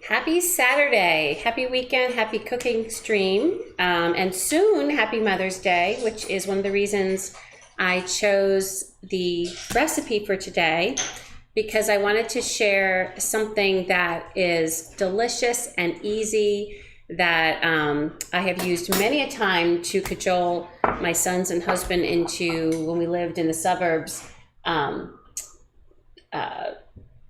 Happy Saturday, happy weekend, happy cooking stream, and soon happy Mother's Day, which is one of the reasons I chose the recipe for today, because I wanted to share something that is delicious and easy that I have used many a time to cajole my sons and husband into, when we lived in the suburbs,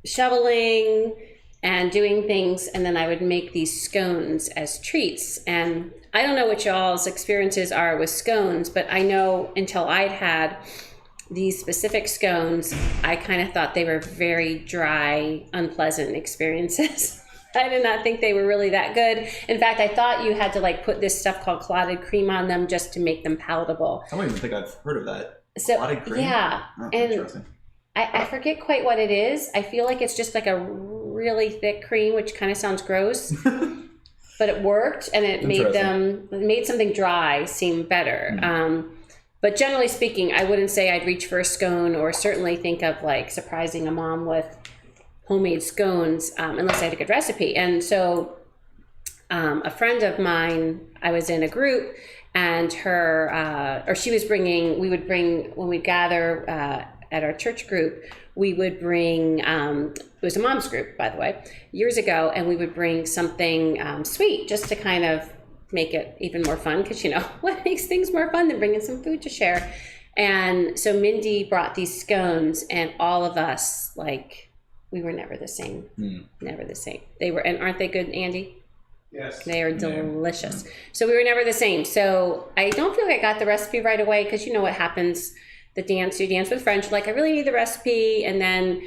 shoveling and doing things, and then I would make these scones as treats. And I don't know what y'all's experiences are with scones, but I know until I'd had these specific scones, I kind of thought they were very dry, unpleasant experiences. I did not think they were really that good. In fact, I thought you had to like put this stuff called clotted cream on them just to make them palatable. I don't even think I've heard of that. So, clotted cream? Yeah. Oh, and interesting. I forget quite what it is. I feel like it's just like a really thick cream, which kind of sounds gross, but it worked, and it made something dry seem better. But generally speaking, I wouldn't say I'd reach for a scone, or certainly think of like surprising a mom with homemade scones, unless I had a good recipe. And so a friend of mine, I was in a group, and she was bringing, when we'd gather at our church group, we would bring, it was a mom's group, by the way, years ago, and we would bring something sweet just to kind of make it even more fun, because you know, what makes things more fun than bringing some food to share? And so Myndi brought these scones, and all of us, like, we were never the same. Never the same. They were, and aren't they good, Andy? Yes. They are delicious. So we were never the same. So I don't feel like I got the recipe right away, because you know what happens. You dance with friends, you're like, I really need the recipe, and then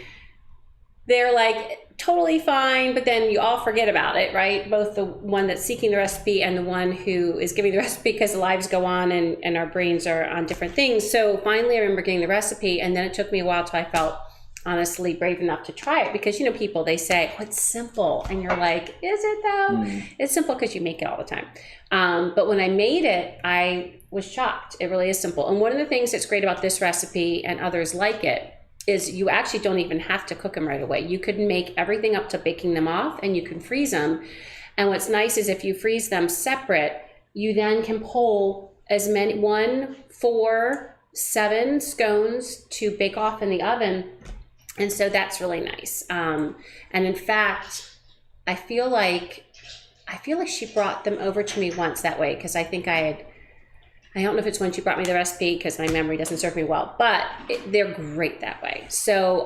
they're like totally fine, but then you all forget about it, right? Both the one that's seeking the recipe and the one who is giving the recipe, because the lives go on and our brains are on different things. So finally I remember getting the recipe, and then it took me a while till I felt honestly brave enough to try it, because you know, people, they say, oh, it's simple, and you're like, is it though? It's simple because you make it all the time. But when I made it, I was shocked. It really is simple. And one of the things that's great about this recipe and others like it is you actually don't even have to cook them right away. You could make everything up to baking them off, and you can freeze them. And what's nice is if you freeze them separate, you then can pull as many, 1, 4, 7 scones to bake off in the oven. And so that's really nice. And in fact, I feel like she brought them over to me once that way, because I think I don't know if it's when she brought me the recipe, because my memory doesn't serve me well, but they're great that way. So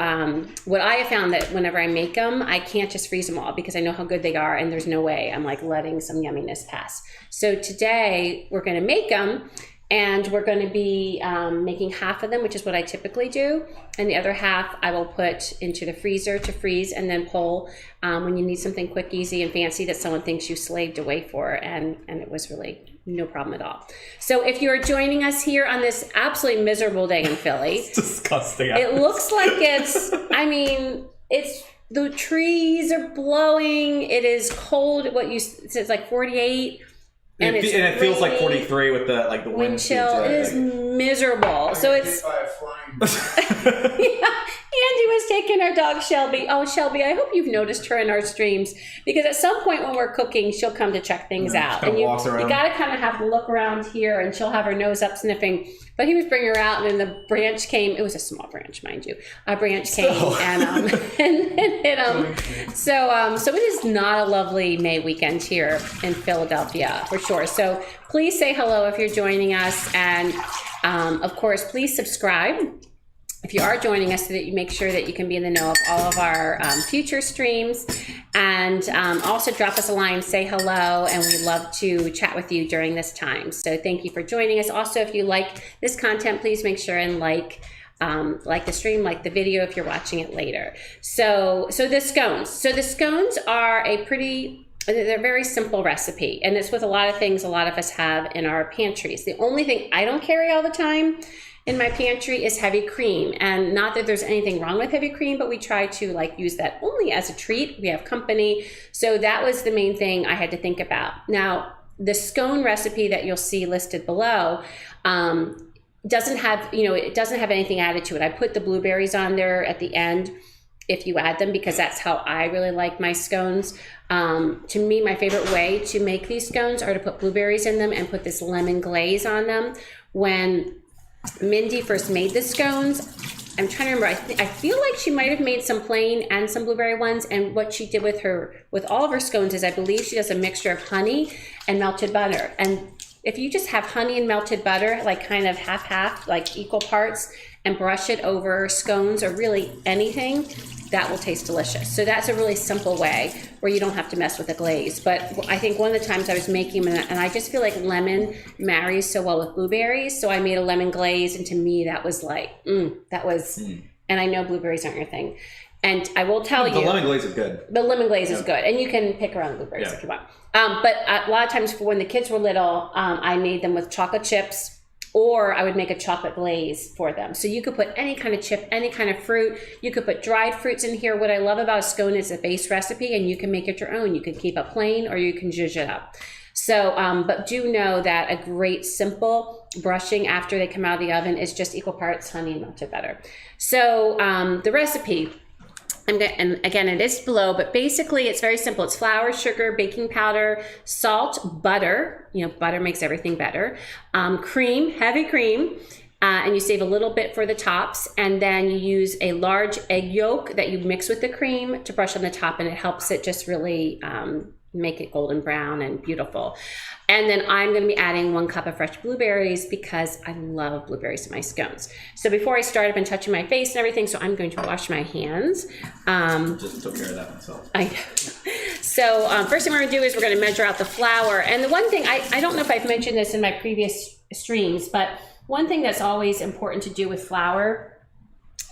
what I have found, that whenever I make them, I can't just freeze them all, because I know how good they are, and there's no way I'm like letting some yumminess pass. So today we're going to make them, and we're going to be making half of them, which is what I typically do, and the other half I will put into the freezer to freeze, and then pull when you need something quick, easy, and fancy that someone thinks you slaved away for, and it was really no problem at all. So if you're joining us here on this absolutely miserable day in Philly, It's disgusting. it looks like it's the trees are blowing, it is cold, it's like 48. And it feels like 43 with the wind chill. speeds, right? It is miserable. So it's by a flying yeah. Andy was taking our dog Shelby. Oh, Shelby, I hope you've noticed her in our streams, because at some point when we're cooking, she'll come to check things out. And you got to kind of have to look around here, and she'll have her nose up sniffing. But he was bringing her out, and then the branch came. It was a small branch, mind you. A branch came and hit him. So it is not a lovely May weekend here in Philadelphia, for sure. So please say hello if you're joining us. And of course, please subscribe if you are joining us, so that you make sure that you can be in the know of all of our future streams. And also drop us a line, say hello, and we'd love to chat with you during this time. So thank you for joining us. Also, if you like this content, please make sure and like the stream, like the video if you're watching it later. So the scones. So the scones are they're a very simple recipe, and it's with a lot of things a lot of us have in our pantries. The only thing I don't carry all the time in my pantry is heavy cream. And not that there's anything wrong with heavy cream, but we try to like use that only as a treat. We have company. So that was the main thing I had to think about. Now, the scone recipe that you'll see listed below doesn't have anything added to it. I put the blueberries on there at the end. if you add them, because that's how I really like my scones. To me, my favorite way to make these scones are to put blueberries in them and put this lemon glaze on them. When Myndi first made the scones, I'm trying to remember, I feel like she might have made some plain and some blueberry ones, and what she did with all of her scones is I believe she does a mixture of honey and melted butter. And if you just have honey and melted butter, like kind of half-half, like equal parts, and brush it over scones or really anything, that will taste delicious. So that's a really simple way where you don't have to mess with the glaze. But I think one of the times I was making them, and I just feel like lemon marries so well with blueberries, so I made a lemon glaze, and to me that was like, and I know blueberries aren't your thing. And I will tell you, the lemon glaze is good. The lemon glaze is good, and you can pick around the blueberries if you want. But a lot of times when the kids were little, I made them with chocolate chips, or I would make a chocolate glaze for them. So you could put any kind of chip, any kind of fruit. You could put dried fruits in here. What I love about a scone is a base recipe, and you can make it your own. You can keep it plain, or you can zhuzh it up. So, but do know that a great simple brushing after they come out of the oven is just equal parts honey and melted butter. So the recipe, and again, it is below, but basically it's very simple. It's flour, sugar, baking powder, salt, butter. You know, butter makes everything better. Cream, heavy cream, and you save a little bit for the tops. And then you use a large egg yolk that you mix with the cream to brush on the top, and it helps it just really make it golden brown and beautiful. And then I'm going to be adding 1 cup of fresh blueberries because I love blueberries in my scones. So before I start, I've been touching my face and everything, so I'm going to wash my hands. Just took care of that myself. I know. So first thing we're going to do is we're going to measure out the flour. And the one thing, I don't know if I've mentioned this in my previous streams, but one thing that's always important to do with flour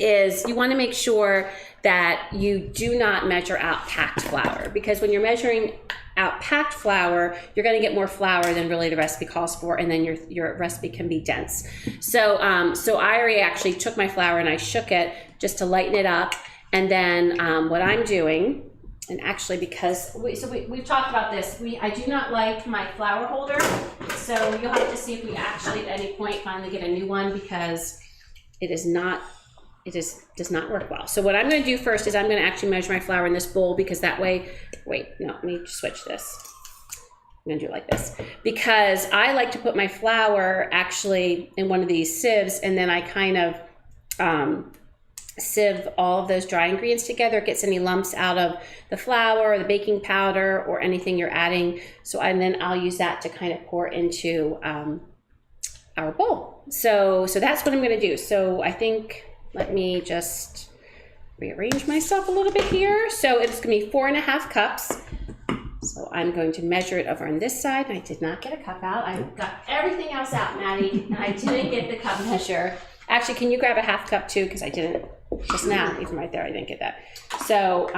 is you want to make sure that you do not measure out packed flour, because when you're measuring out packed flour, you're going to get more flour than really the recipe calls for, and then your recipe can be dense. So so I already actually took my flour and I shook it just to lighten it up, and then what I'm doing, and actually because we've talked about this, I do not like my flour holder, so you'll have to see if we actually at any point finally get a new one, because it does not work well. So what I'm going to do first is I'm going to actually measure my flour in this bowl, because that way, wait, no, let me switch this. I'm going to do it like this, because I like to put my flour actually in one of these sieves, and then I kind of sieve all of those dry ingredients together. It gets any lumps out of the flour or the baking powder or anything you're adding. So and then I'll use that to kind of pour into our bowl. So that's what I'm going to do. So I think, let me just rearrange myself a little bit here. So it's going to be 4.5 cups. So I'm going to measure it over on this side. I did not get a cup out. I got everything else out, Maddie, and I didn't get the cup measure. Actually, can you grab a half cup too? Because I didn't just now, even right there, I didn't get that. So,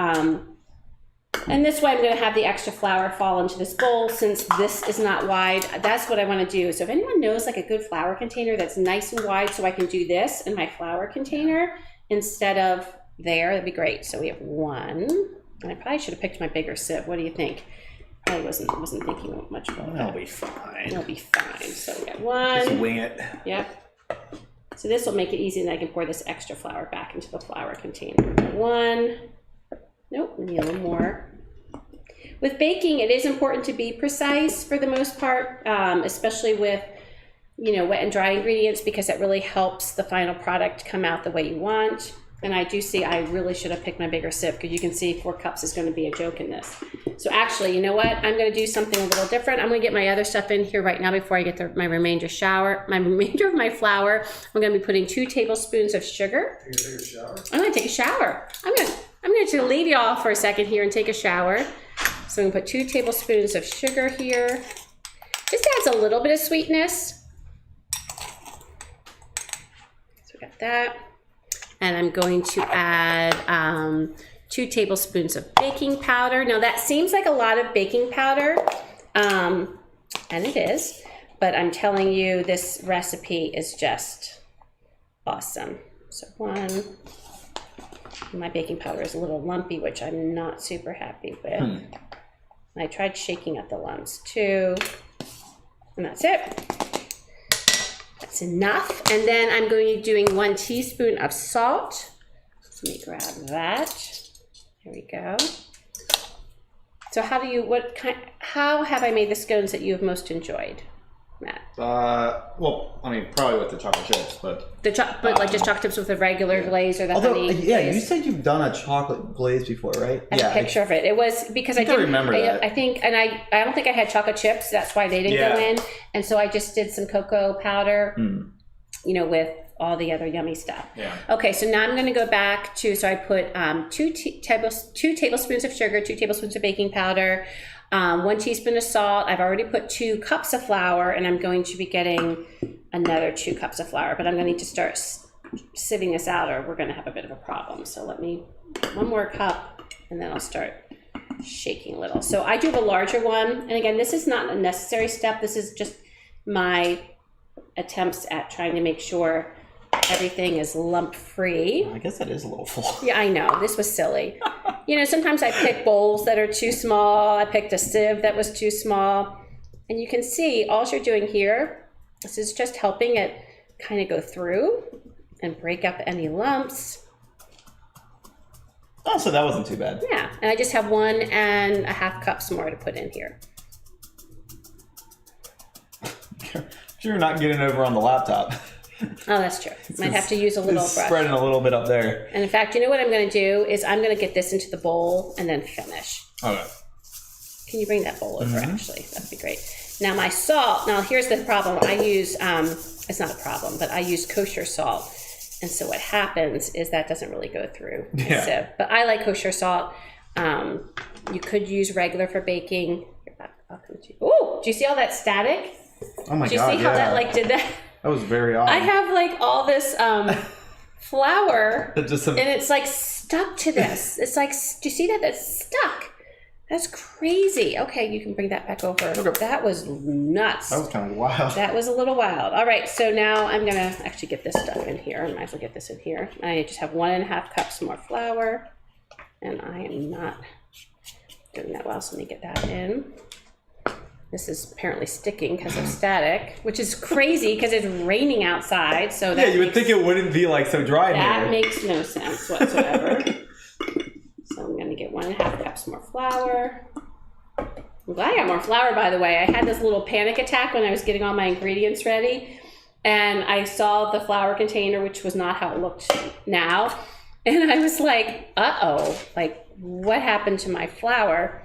and this way I'm going to have the extra flour fall into this bowl, since this is not wide. That's what I want to do. So if anyone knows like a good flour container that's nice and wide, so I can do this in my flour container instead of there, that'd be great. So we have 1, and I probably should have picked my bigger sieve. What do you think? I wasn't thinking much about that. That'll be fine. It'll be fine. So we got 1. Just wing it. Yep. So this will make it easy, and I can pour this extra flour back into the flour container. 1. Nope, we need a little more. With baking, it is important to be precise for the most part, especially with, wet and dry ingredients, because that really helps the final product come out the way you want. And I do see I really should have picked my bigger sieve, because you can see 4 cups is going to be a joke in this. So actually, you know what? I'm going to do something a little different. I'm going to get my other stuff in here right now before I get my remainder of my flour. I'm going to be putting 2 tablespoons of sugar. You're gonna take a shower? I'm going to take a shower. I'm going to leave you all for a second here and take a shower. So I'm going to put 2 tablespoons of sugar here. Just adds a little bit of sweetness. So we got that. And I'm going to add 2 tablespoons of baking powder. Now that seems like a lot of baking powder, and it is, but I'm telling you, this recipe is just awesome. So 1. My baking powder is a little lumpy, which I'm not super happy with. I tried shaking up the lumps 2, and that's it. That's enough. And then I'm going to be doing 1 teaspoon of salt. me grab that. Here we go. So how have I made the scones that you have most enjoyed, Matt? Well, I mean, probably with the chocolate chips, but Like just chocolate chips with the regular glaze or the Although, honey yeah, glaze? you said you've done a chocolate glaze before, right? I have a picture of it. It was because I think I didn't remember that. I think, and I don't think I had chocolate chips. That's why they didn't go in. And so I just did some cocoa powder, with all the other yummy stuff. Yeah. Okay, so now I'm going to go back to, so I put 2 tablespoons of sugar, 2 tablespoons of baking powder, 1 teaspoon of salt. I've already put 2 cups of flour, and I'm going to be getting another 2 cups of flour, but I'm going to need to start sieving this out or we're going to have a bit of a problem. So let me, 1 more cup, and then I'll start shaking a little. So I do have a larger one, and again, this is not a necessary step. This is just my attempts at trying to make sure everything is lump free. I guess that is a little full. Yeah, I know. This was silly. Sometimes I pick bowls that are too small. I picked a sieve that was too small. And you can see all you're doing here, this is just helping it kind of go through and break up any lumps. Oh, so that wasn't too bad. Yeah, and I just have 1.5 cups more to put in here. Sure you're not getting over on the laptop. Oh, that's true. Might have to use a little It's brush. spreading a little bit up there. And in fact, you know what I'm going to do is I'm going to get this into the bowl and then finish. Okay. Can you bring that bowl over, actually? That'd be great. Now, my salt. Now, here's the problem. I use, it's not a problem, but I use kosher salt. And so what happens is that doesn't really go through the sieve. But I like kosher salt. You could use regular for baking. Oh, do you see all that static? Oh my god, do you see how that did that? That was very odd. I have all this flour Just and it's stuck to this. It's do you see that? That's stuck. That's crazy. Okay, you can bring that back over. Okay. That was nuts. That was kind of wild. That was a little wild. All right, so now I'm going to actually get this stuff in here. I might as well get this in here. I just have 1.5 cups more flour, and I am not doing that well, so let me get that in. This is apparently sticking because of static, which is crazy because it's raining outside. So that you would think it wouldn't be so dry in that here. makes no sense whatsoever. So I'm going to get 1.5 cups more flour. I'm glad I got more flour, by the way. I had this little panic attack when I was getting all my ingredients ready, and I saw the flour container, which was not how it looked now, and I was like, uh-oh, what happened to my flour?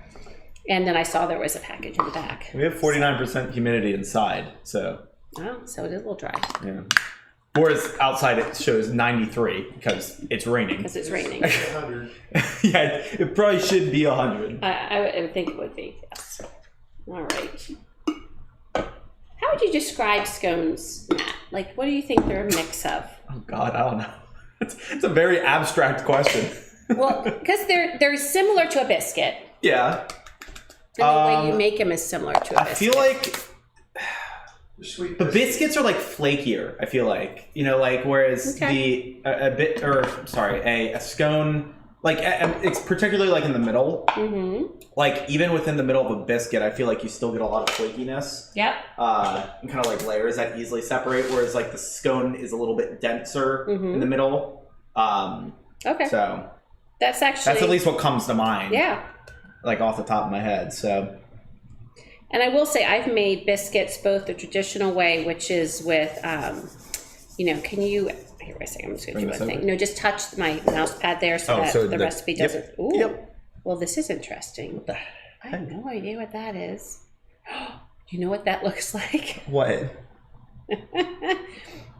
And then I saw there was a package in the back. We have 49% humidity inside, so. Oh, so it is a little dry. Yeah. Whereas outside it shows 93 because it's raining. Because it's raining. 100. Yeah, it probably should be 100. I would think it would be, yes. All right. How would you describe scones, Matt? What do you think they're a mix of? Oh God, I don't know. It's a very abstract question. Well, because they're similar to a biscuit. Yeah. And the way you make them is similar to a biscuit. I feel like Sweet the biscuits are flakier. I feel whereas Okay. a scone it's particularly in the middle. Mm-hmm. Even within the middle of a biscuit, I feel like you still get a lot of flakiness. Yep. And kind of layers that easily separate. Whereas the scone is a little bit denser in the middle. Okay. So that's at least what comes to mind. Yeah. Off the top of my head. So. And I will say I've made biscuits both the traditional way, which is with, can you, here I say, I'm just going to do one thing. No, just touch my mouse pad there so that the recipe doesn't. Yep. Ooh. Yep. Well, this is interesting. What the I have no idea what that is. Do you know what that looks like? What? You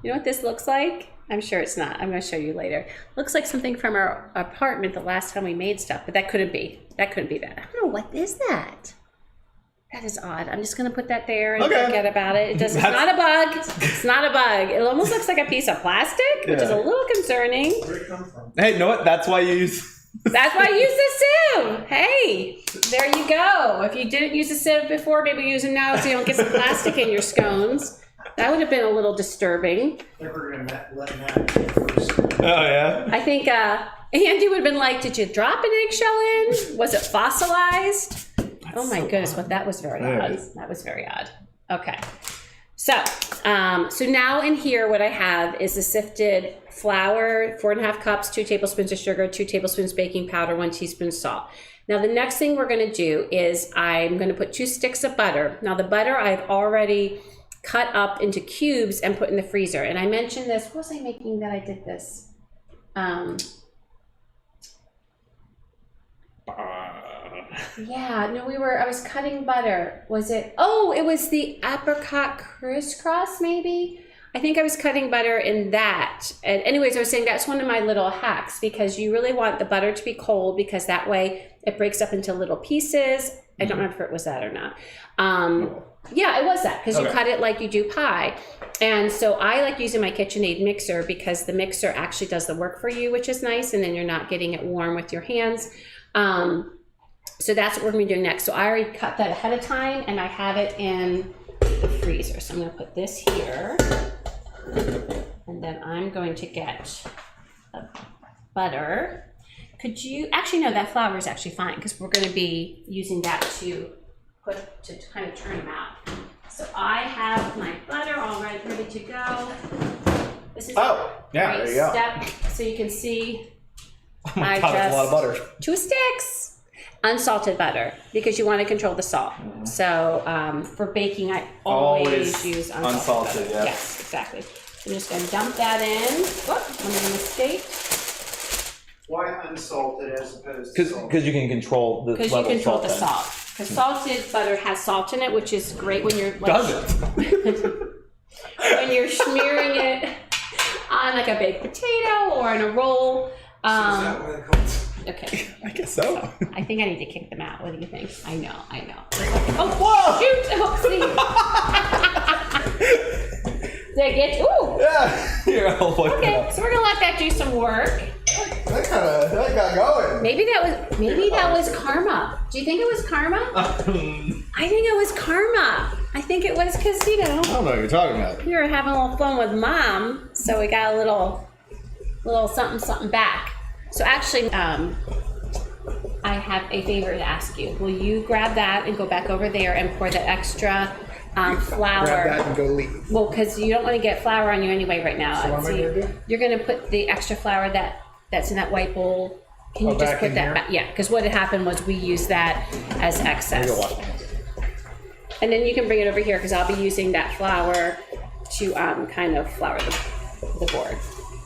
know what this looks like? I'm sure it's not. I'm going to show you later. Looks like something from our apartment the last time we made stuff, but that couldn't be. That couldn't be that. I don't know. What is that? That is odd. I'm just going to put that there and forget about it. It's not a bug. It's not a bug. It almost looks like a piece of plastic, which is a little concerning. Where'd it come from? Hey, you know what? That's why you use... That's why I use the sieve. Hey, there you go. If you didn't use a sieve before, maybe use it now so you don't get some plastic in your scones. That would have been a little disturbing. I think we're going to let Matt go first. Oh, yeah? I think Andy would have been like, did you drop an eggshell in? Was it fossilized? Oh my goodness, well, that was very odd. That was very odd. Okay. So, so now in here, what I have is the sifted flour, 4.5 cups, 2 tablespoons of sugar, 2 tablespoons baking powder, 1 teaspoon salt. Now the next thing we're gonna do is I'm gonna put 2 sticks of butter. Now the butter I've already cut up into cubes and put in the freezer. And I mentioned this, what was I making that I did this? Yeah, no, I was cutting butter. Was it, oh, it was the apricot crisscross maybe? I think I was cutting butter in that. And anyways, I was saying that's one of my little hacks because you really want the butter to be cold because that way it breaks up into little pieces. I don't remember if it was that or not. Yeah, it was that because you cut it like you do pie. And so I like using my KitchenAid mixer because the mixer actually does the work for you, which is nice. And then you're not getting it warm with your hands. So that's what we're going to be doing next. So I already cut that ahead of time and I have it in the freezer. So I'm going to put this here and then I'm going to get a butter. Could you, actually no, that flour is actually fine because we're going to be using that to kind of turn them out. So I have my butter all ready to go. This is a great step so you can see. Oh my God, that's a lot of butter. 2 sticks. Unsalted butter because you want to control the salt. So for baking, I always use unsalted butter. Yeah. Yes, exactly. So I'm just going to dump that in. Whoop, I made a mistake. Why unsalted as opposed to salt? Because you can control the Because you control the salt. Because salted butter has salt in it, which is great when you're Does it? when you're smearing it on like a baked potato or on a roll. Is that what it calls? Okay. I guess so. I think I need to kick them out. What do you think? I know. Oh, whoa! Shoot! Did I get you? Ooh! Yeah. Here, I'll look it Okay, up. so we're gonna let that do some work. That got going. Maybe that was karma. Do you think it was karma? I think it was karma. I think it was because, you know, I don't know what you're talking about. we were having a little fun with mom, so we got a little something back. So actually, I have a favor to ask you. Will you grab that and go back over there and pour the extra flour? Grab that and go leave. Well, because you don't want to get flour on you anyway right now. So what am I gonna do? You're going to put the extra flour that's in that white bowl. Can you just back put in that here? back? Yeah, because what had happened was we used that as excess. Go wash my hands. And then you can bring it over here because I'll be using that flour to kind of flour the board.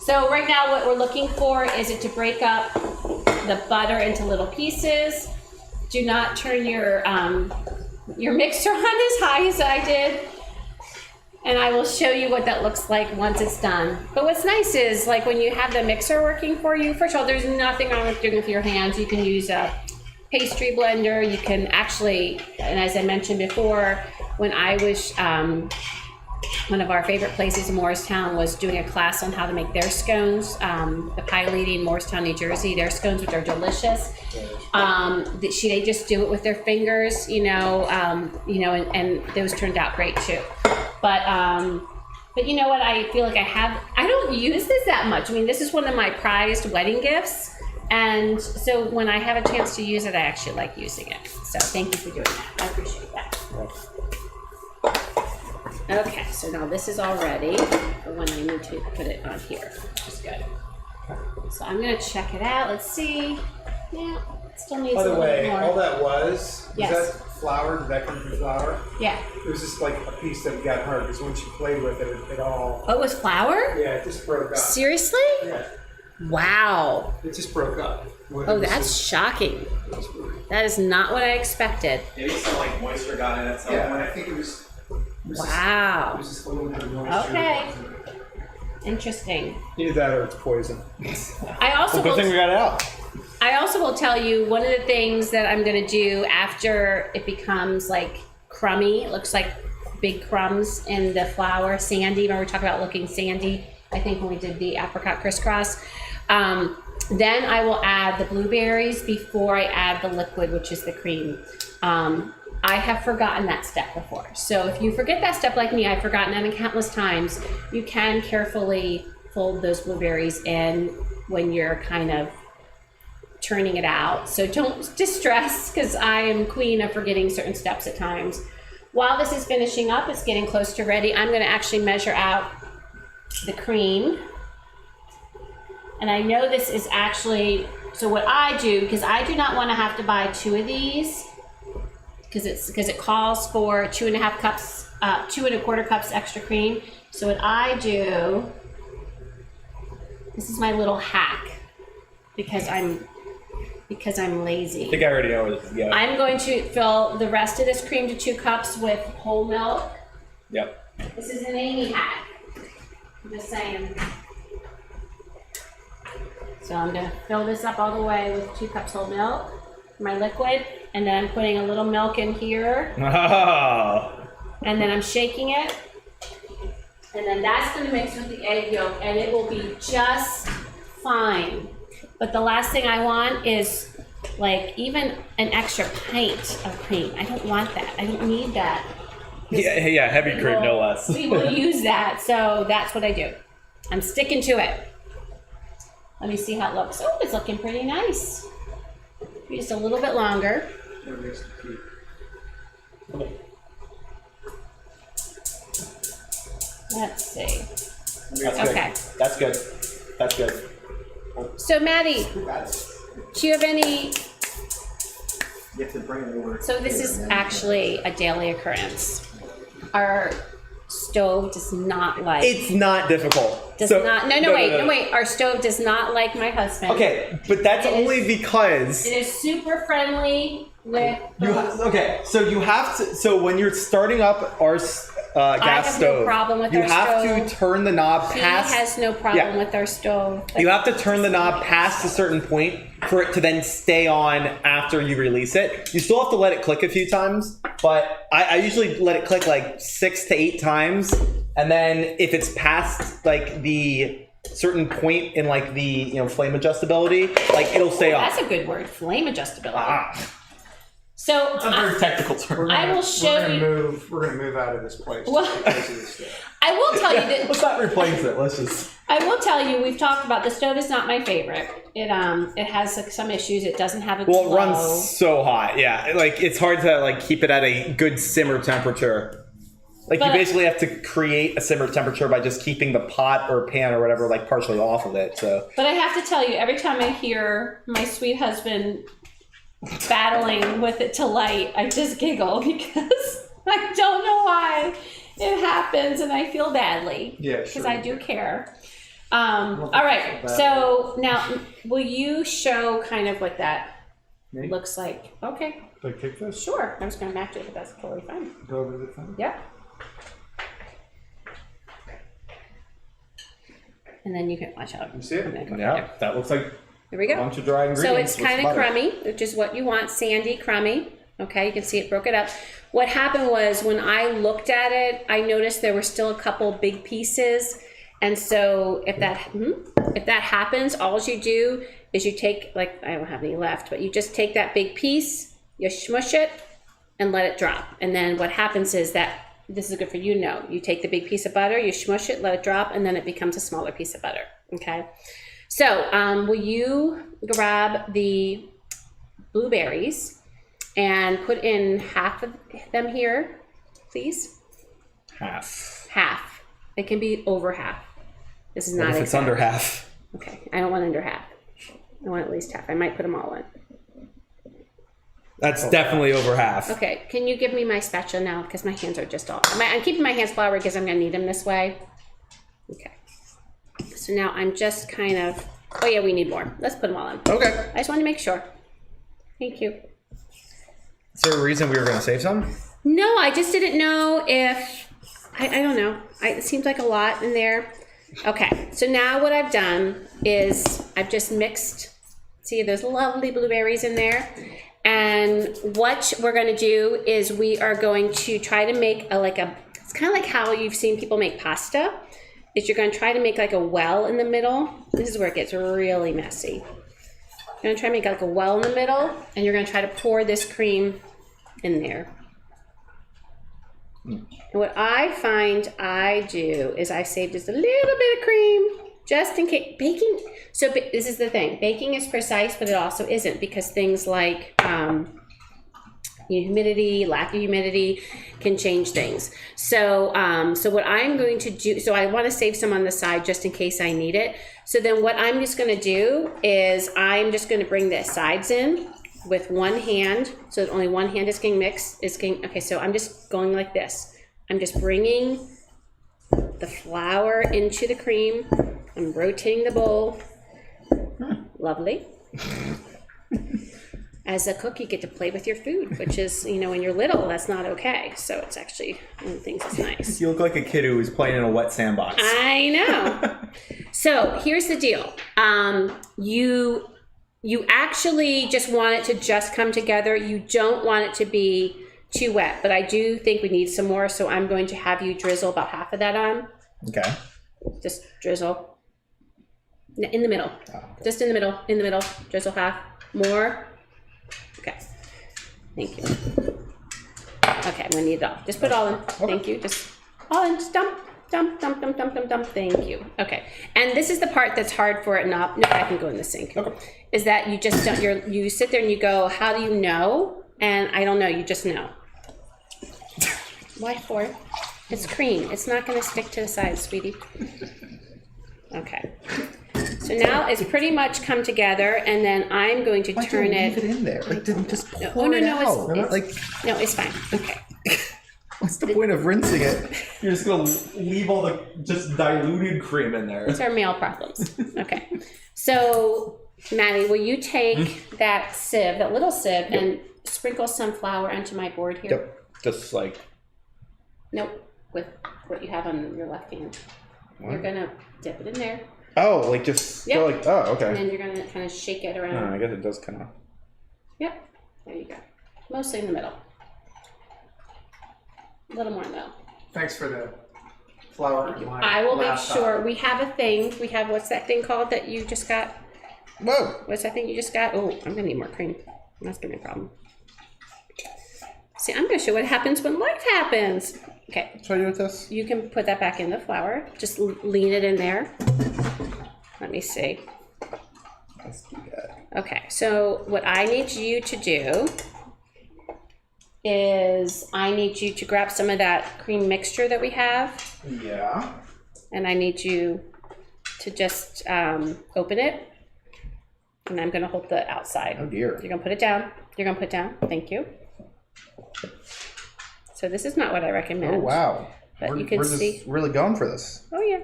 So right now what we're looking for is it to break up the butter into little pieces. Do not turn your mixer on as high as I did. And I will show you what that looks like once it's done. But what's nice is like when you have the mixer working for you, first of all, there's nothing wrong with doing it with your hands. You can use a pastry blender. You can actually, and as I mentioned before, when I was, one of our favorite places in Morristown was doing a class on how to make their scones. The Pie Lady in Morristown, New Jersey, their scones, which are delicious. They just do it with their fingers, and those turned out great too. But you know what? I feel like I don't use this that much. I mean, this is one of my prized wedding gifts. And so when I have a chance to use it, I actually like using it. So thank you for doing that. I appreciate that. Okay, so now this is all ready for when I need to put it on here, which is good. So I'm gonna check it out. Let's see. Yeah, it still needs a little bit more. By the way, all that was Yes. that flour? Did that come from flour? Yeah. It was just like a piece that got hard because once you played with it, it all. Oh, it was flour? Yeah, it just broke up. Seriously? Yeah, Wow. it just broke up. Oh, that's shocking. That is not what I expected. Maybe some like moisture got in it. So Yeah, I think it was. Wow. It was just a little bit of moisture. Okay. Interesting. Either that or it's poison. I also Good thing we got it out. I also will tell you one of the things that I'm going to do after it becomes like crummy, it looks like big crumbs in the flour, sandy. Remember we talked about looking sandy, I think when we did the apricot crisscross. Then I will add the blueberries before I add the liquid, which is the cream. I have forgotten that step before. So if you forget that step like me, I've forgotten it countless times, you can carefully fold those blueberries in when you're kind of turning it out. So don't distress, because I am queen of forgetting certain steps at times. while this is finishing up, it's getting close to ready, I'm gonna actually measure out the cream. And I know this is actually, so what I do, because I do not want to have to buy 2 of these, because it calls for 2.5 cups, 2.25 cups extra cream. So what I do, this is my little hack, because I'm lazy. I think I already know where this is going. I'm going to fill the rest of this cream to 2 cups with whole milk. Yep. This is an Amy hack. I'm just saying. So I'm gonna fill this up all the way with 2 cups whole milk, my liquid, and then I'm putting a little milk in here. Oh. And then I'm shaking it. And then that's gonna mix with the egg yolk, and it will be just fine. But the last thing I want is like even an extra pint of cream. I don't want that. I don't need that. Yeah, heavy cream, no less. We will use that, so that's what I do. I'm sticking to it. Let me see how it looks. Oh, it's looking pretty nice. Just a little bit longer. Let's see. That's Okay. Good. That's good. That's good. So, Maddie, do you have any? You have to bring it over. So this is actually a daily occurrence. Our stove does not like. It's not difficult. Does not. No, wait. Our stove does not like my husband. Okay, but that's only because it is super friendly with. okay, so you have to. So when you're starting up our gas stove, no problem with you our have stove. to turn the knob past. He has no problem with our stove. You have to turn the knob past a certain point for it to then stay on after you release it. You still have to let it click a few times, but I usually let it click like 6 to 8 times, and then if it's past like the certain point in like the flame adjustability, like it'll stay on. That's a good word, flame adjustability. Ah. So That's a very technical term. I will show you. We're gonna move out of this place. Well, because of this stuff. I will tell you that. Let's not replace it. Let's just. I will tell you, we've talked about the stove is not my favorite. It has like some issues. It doesn't have a glow. Well, it runs so hot. Yeah, like it's hard to like keep it at a good simmer temperature. Like you basically have to create a simmer temperature by just keeping the pot or pan or whatever like partially off of it. So. But I have to tell you, every time I hear my sweet husband battling with it to light, I just giggle because I don't know why it happens and I feel badly. Yeah, because sure. I do care. All right, so now will you show kind of what that looks like? Okay, Like take this, sure. I'm just gonna match it, but that's totally fine. go over to the thing. Yep. And then you can watch out. You see it? Yeah, that looks like There we go. a bunch of dry ingredients. So it's with kind of butter. crummy, which is what you want, sandy, crummy. Okay, you can see it broke it up. What happened was when I looked at it, I noticed there were still a couple big pieces. And so if that happens, all you do is you take, like, I don't have any left, but you just take that big piece, you smush it, and let it drop. And then what happens is that, this is good for you to know, you take the big piece of butter, you smush it, let it drop, and then it becomes a smaller piece of butter, okay? So will you grab the blueberries and put in half of them here, please? Half. Half. It can be over half. This is What not if it's exact. under half? Okay, I don't want under half. I want at least half. I might put them all in. That's definitely over half. Okay, can you give me my spatula now? Because my hands are just all... I'm keeping my hands floury because I'm going to need them this way. Okay. So now I'm just kind of... Oh yeah, we need more. Let's put them all in. Okay. I just wanted to make sure. Thank you. Is there a reason we were going to save some? No, I just didn't know if... I don't know. It seems like a lot in there. Okay, so now what I've done is I've just mixed... See, there's lovely blueberries in there. And what we're going to do is we are going to try to make it's kind of like how you've seen people make pasta, is you're going to try to make like a well in the middle. This is where it gets really messy. You're going to try to make like a well in the middle, and you're going to try to pour this cream in there. And what I find I do is I save just a little bit of cream just in case. Baking, so this is the thing, baking is precise, but it also isn't, because things like humidity, lack of humidity can change things. So, so what I'm going to do, so I want to save some on the side just in case I need it. So then what I'm just going to do is I'm just going to bring the sides in with one hand. So that only one hand is getting mixed. Okay, so I'm just going like this. I'm just bringing the flour into the cream. I'm rotating the bowl. Lovely. As a cook, you get to play with your food, which is, you know, when you're little, that's not okay. So it's actually one of the things that's nice. You look like a kid who was playing in a wet sandbox. I know. So here's the deal. You actually just want it to just come together. You don't want it to be too wet, but I do think we need some more. So I'm going to have you drizzle about half of that on. Okay. Just drizzle. In the middle. Oh, okay. Just in the middle, drizzle half. More. Okay. Thank you. Okay, I'm gonna need it all. Just put it all in. Okay. Thank you. Just all in. Just dump. Thank you. Okay. And this is the part that's hard for it not. No, I can go in the sink. Okay. Is that you just don't. You sit there and you go, how do you know? And I don't know. You just know. Why for? It's cream. It's not gonna stick to the sides, sweetie. Okay. So now it's pretty much come together, and then I'm going to turn it. Leave it in there. Like, didn't just pour oh no, it no, out. no, it's fine. Okay. What's the point of rinsing it? You're just gonna leave all the just diluted cream in there. These are male problems. Okay. So, Maddie, will you take that sieve, that little sieve, and sprinkle some flour onto my board here? Yep. Just like. Nope. With what you have on your left hand. What? You're gonna dip it in there. Oh, like just go like, oh, okay. And then you're gonna kind of shake it around. I guess it does kind of. Yep. There you go. Mostly in the middle. A little more in the middle. Thanks for the flour. I will make sure we have a thing. We have, what's that thing called that you just got? Whoa. What's that thing you just got? Oh, I'm gonna need more cream. That's gonna be a problem. See, I'm gonna show what happens when life happens. Okay. Should I do with this? You can put that back in the flour. Just lean it in there. Let me see. Let's do that. Okay, so what I need you to do is I need you to grab some of that cream mixture that we have. Yeah. And I need you to just open it. And I'm gonna hold the outside. Oh dear. You're gonna put it down. You're gonna put it down. Thank you. So this is not what I recommend. Oh wow. But you can see. Just really going for this. Oh yeah.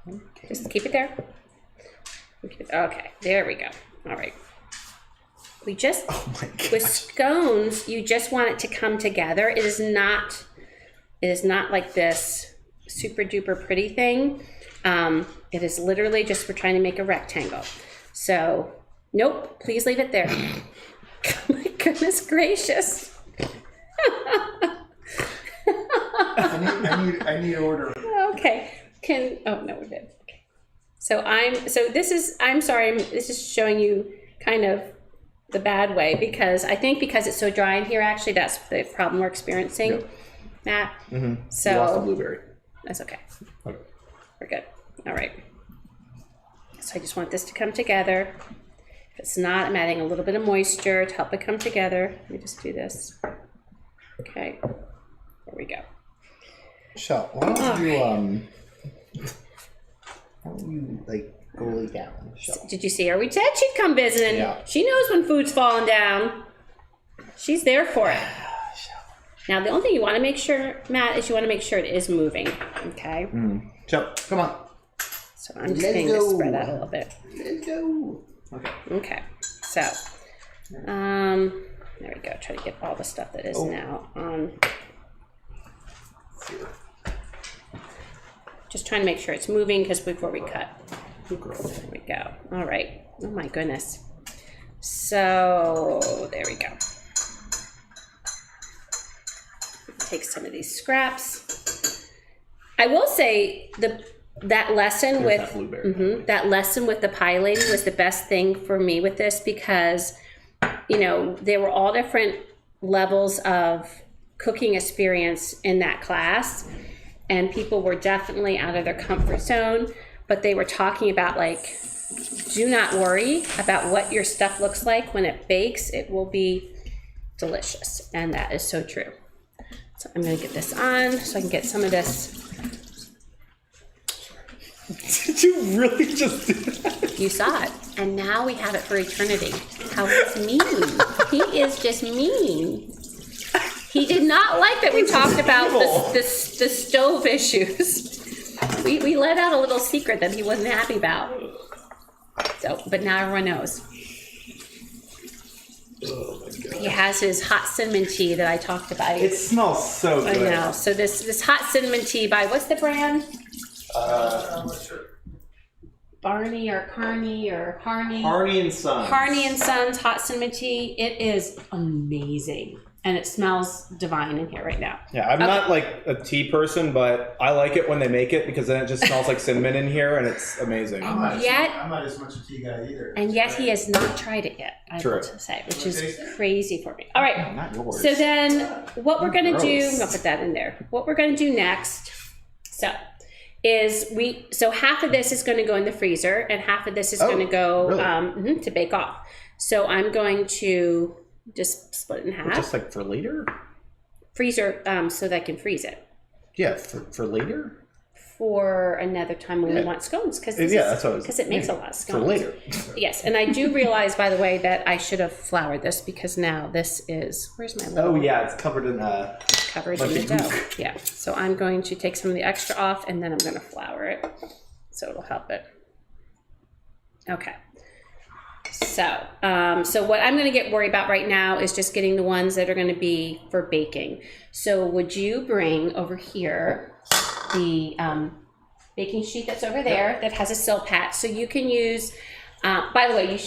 Okay. Just keep it there. Okay, there we go. All right. We just, with scones, you just want it to come together. It is not like this super duper pretty thing. It is literally just, we're trying to make a rectangle. So, nope, please leave it there. Oh my goodness gracious. I need order. Okay. Oh no, we're good. Okay. I'm sorry, this is showing you kind of the bad way, because I think because it's so dry in here, actually, that's the problem we're experiencing, yep. Matt. Mm-hmm. So you lost the blueberry. That's okay. We're good. All right. So I just want this to come together. If it's not, I'm adding a little bit of moisture to help it come together. Let me just do this. Okay. There we go. Michelle, why don't you like go lay down? Michelle. Did you see her? We said she'd come visiting. Yeah. She knows when food's falling down. She's there for it. Now, the only thing you want to make sure, Matt, is you want to make sure it is moving. Okay? Michelle, come on. So I'm just going to spread that a little bit. Let's go. Okay. So, there we go. Try to get all the stuff that is now on. Just trying to make sure it's moving because before we cut. There we go. All right. Oh my goodness. So there we go. Take some of these scraps. I will say that lesson that lesson with the pie lady was the best thing for me with this, because there were all different levels of cooking experience in that class, and people were definitely out of their comfort zone, but they were talking about like do not worry about what your stuff looks like when it bakes. It will be delicious, and that is so true. So I'm gonna get this on so I can get some of this. Did you really just do that? You saw it, and now we have it for eternity. How it's mean. He is just mean. He did not like that we talked about the stove issues. We let out a little secret that he wasn't happy about. So, but now everyone knows. Oh my God. He has his hot cinnamon tea that I talked about. It smells so good. I know. So this hot cinnamon tea by, what's the brand? I'm not sure. Barney or Carney or Harney. Harney and Sons. Harney and Sons hot cinnamon tea. It is amazing. And it smells divine in here right now. Yeah, I'm not like a tea person, but I like it when they make it because then it just smells like cinnamon in here and it's amazing. I'm not Yet- as much a tea guy either. And yet he has not tried it yet, I True. have to say, which is crazy for me. All right. Not yours. So then what we're going to do, Gross. I'm going to put that in there. What we're going to do next, so half of this is going to go in the freezer and half of this is going to go really? to bake off. So I'm going to just split it in half. Just like for later? Freezer, so that I can freeze it Yeah, for later? for another time when we want scones. That's what I was Because it makes a lot of For scones. later. Yes, and I do realize, by the way, that I should have floured this because now this is, where's my little... Oh yeah, it's covered in covered bunch in the of dough. gook. Yeah, so I'm going to take some of the extra off and then I'm going to flour it. So it'll help it. Okay. So what I'm going to get worried about right now is just getting the ones that are going to be for baking. So would you bring over here the baking sheet that's over there that has a silpat? So you can use, by the way,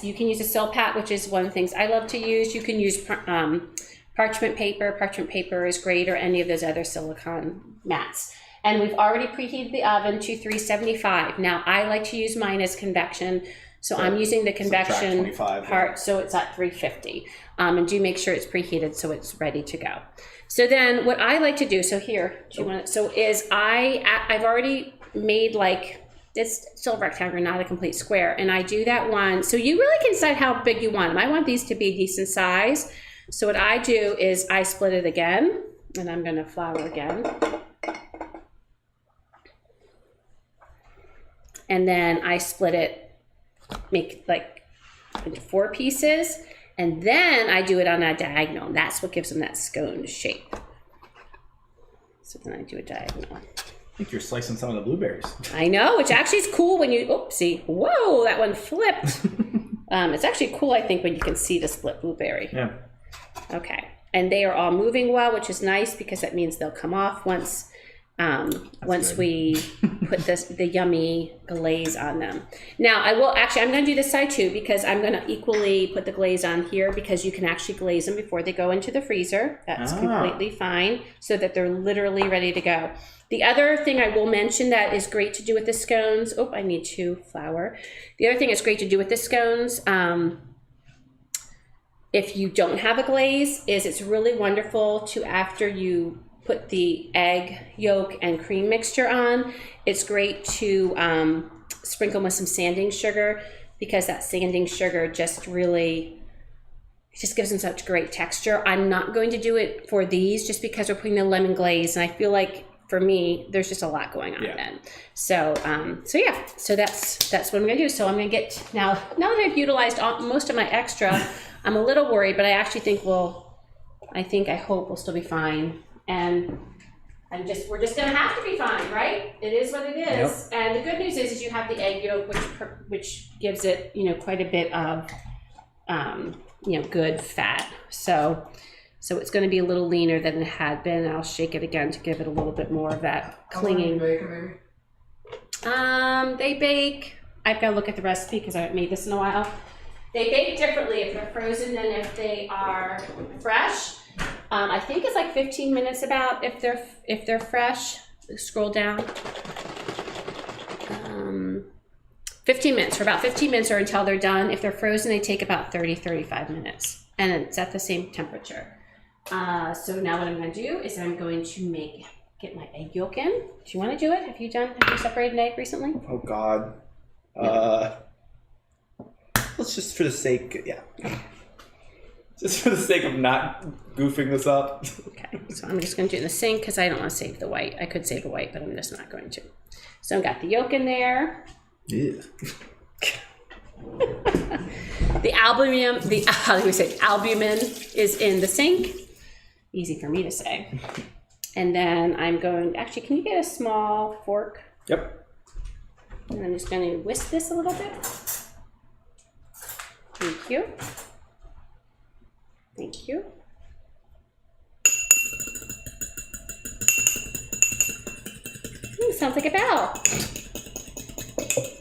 you can use a silpat, which is one of the things I love to use. You can use parchment paper. Parchment paper is great, or any of those other silicone mats. And we've already preheated the oven to 375. Now I like to use mine as convection. So I'm using the convection 25, part, so it's at 350. And do make sure it's preheated so it's ready to go. So then what I like to do, so here, do you want it? So is I've already made like, it's still a rectangle, not a complete square. And I do that one. So you really can decide how big you want them. I want these to be decent size. So what I do is I split it again, and I'm gonna flour again. And then I split it, make like into 4 pieces, and then I do it on a diagonal, and that's what gives them that scone shape. So then I do a diagonal. I think you're slicing some of the blueberries. I know, which actually is cool when you, oopsie, whoa, that one flipped. It's actually cool, I think, when you can see the split blueberry. Yeah. Okay, and they are all moving well, which is nice because that means they'll come off once we put the yummy glaze on them. Now I'm going to do this side too because I'm going to equally put the glaze on here because you can actually glaze them before they go into the freezer. That's completely fine so that they're literally ready to go. The other thing I will mention that is great to do with the scones, I need to flour. The other thing that's great to do with the scones, if you don't have a glaze, is it's really wonderful to, after you put the egg yolk and cream mixture on, it's great to sprinkle with some sanding sugar because that sanding sugar just gives them such great texture. I'm not going to do it for these just because we're putting the lemon glaze, and I feel like for me there's just a lot going on then. So so that's what I'm gonna do. So I'm gonna get now that I've utilized most of my extra, I'm a little worried, but I actually think I hope we'll still be fine. And we're just gonna have to be fine, right? It is what it is. Yep. And the good news is you have the egg yolk, which gives it, quite a bit of, good fat. So it's going to be a little leaner than it had been. I'll shake it again to give it a little bit more of that clinging. How long do you bake them, maybe? They bake. I've got to look at the recipe because I haven't made this in a while. They bake differently if they're frozen than if they are fresh. I think it's like 15 minutes about if they're fresh. Scroll down. 15 minutes, for about 15 minutes or until they're done. If they're frozen, they take about 30-35 minutes, and it's at the same temperature. So now what I'm going to do is I'm going to get my egg yolk in. Do you want to do it? Have you separated an egg recently? Oh God. Let's just for the sake, just for the sake of not goofing this up. Okay, so I'm just going to do the sink because I don't want to save the white. I could save the white, but I'm just not going to. So I've got the yolk in there. Yeah. The albumin is in the sink. Easy for me to say. And then I'm going, actually, can you get a small fork? Yep. And I'm just going to whisk this a little bit. Thank you. Thank you. Sounds like a bell.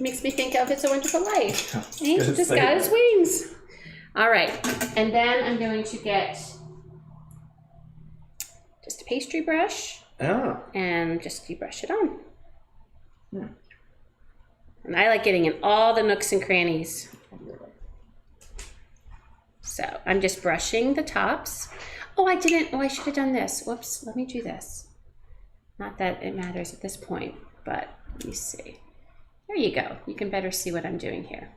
Makes me think of It's a Wonderful Life. Angel just got his wings. All right, and then I'm going to get just a pastry brush and just brush it on. And I like getting in all the nooks and crannies. So I'm just brushing the tops. Oh, I didn't. Oh, I should have done this. Whoops. Let me do this. Not that it matters at this point, but let me see. There you go. You can better see what I'm doing here.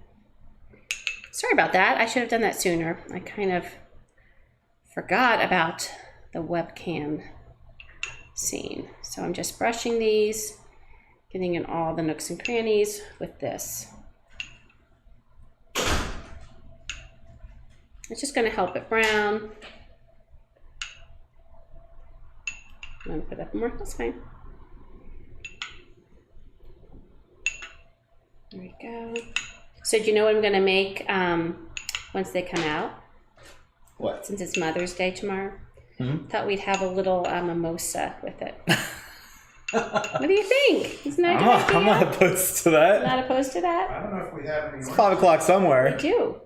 Sorry about that. I should have done that sooner. I kind of forgot about the webcam scene. So I'm just brushing these, getting in all the nooks and crannies with this. It's just going to help it brown. I'm going to put up more. That's fine. There we go. So do you know what I'm going to make once they come out? What? Since it's Mother's Day tomorrow. Thought we'd have a little mimosa with it. What do you think? Isn't that a good idea? I'm not opposed to that. Not opposed to that? I don't know if we have any. It's 5 o'clock somewhere. We do.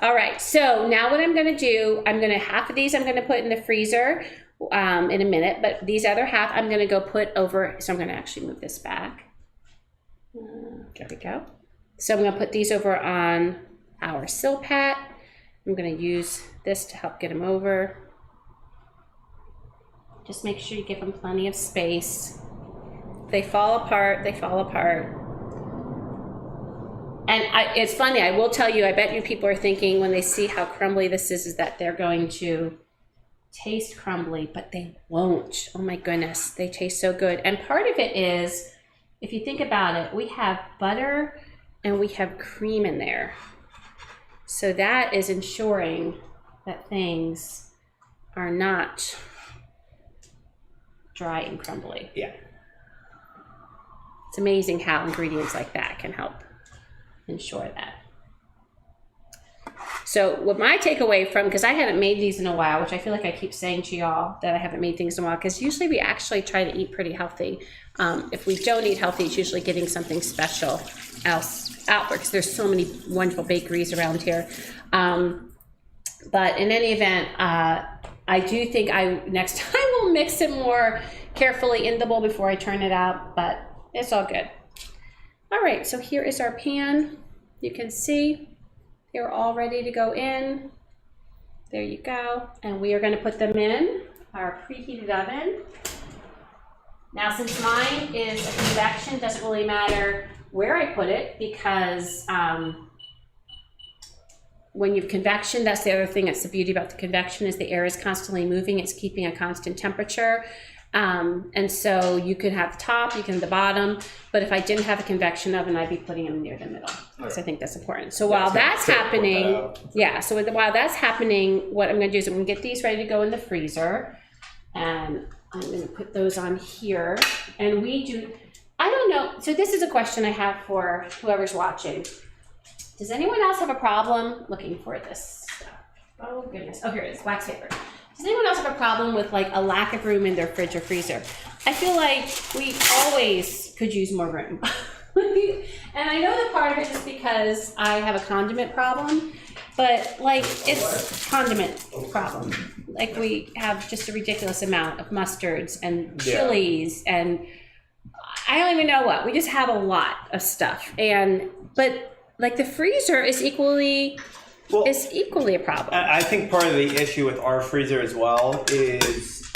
All right, so now what I'm going to do, half of these I'm going to put in the freezer in a minute, but these other half I'm going to go put over, so I'm going to actually move this back. There we go. So I'm going to put these over on our Silpat. I'm going to use this to help get them over. Just make sure you give them plenty of space. If they fall apart, they fall apart. And it's funny, I will tell you, I bet you people are thinking when they see how crumbly this is that they're going to taste crumbly, but they won't. Oh my goodness, they taste so good. And part of it is, if you think about it, we have butter and we have cream in there. So that is ensuring that things are not dry and crumbly. Yeah. It's amazing how ingredients like that can help ensure that. So what my takeaway from, because I haven't made these in a while, which I feel like I keep saying to y'all that I haven't made things in a while, because usually we actually try to eat pretty healthy. If we don't eat healthy, it's usually getting something special else out there, because there's so many wonderful bakeries around here. But in any event, I do think next time will mix it more carefully in the bowl before I turn it out, but it's all good. All right, so here is our pan. You can see they're all ready to go in. There you go. And we are going to put them in our preheated oven. Now, since mine is a convection, doesn't really matter where I put it, because when you have convection, that's the other thing. That's the beauty about the convection, is the air is constantly moving. It's keeping a constant temperature. And so you could have the top, you can have the bottom, but if I didn't have a convection oven, I'd be putting them near the middle. So I think that's important. So while that's happening, while that's happening, what I'm going to do is I'm going to get these ready to go in the freezer, and I'm going to put those on here. And I don't know. So this is a question I have for whoever's watching. Does anyone else have a problem looking for this stuff? Oh goodness. Oh, here it is, wax paper. Does anyone else have a problem with like a lack of room in their fridge or freezer? I feel like we always could use more room. And I know that part of it is because I have a condiment problem, but like it's condiment problem. Like we have just a ridiculous amount of mustards and chilies and I don't even know what. We just have a lot of stuff. But like the freezer is equally a problem. I think part of the issue with our freezer as well is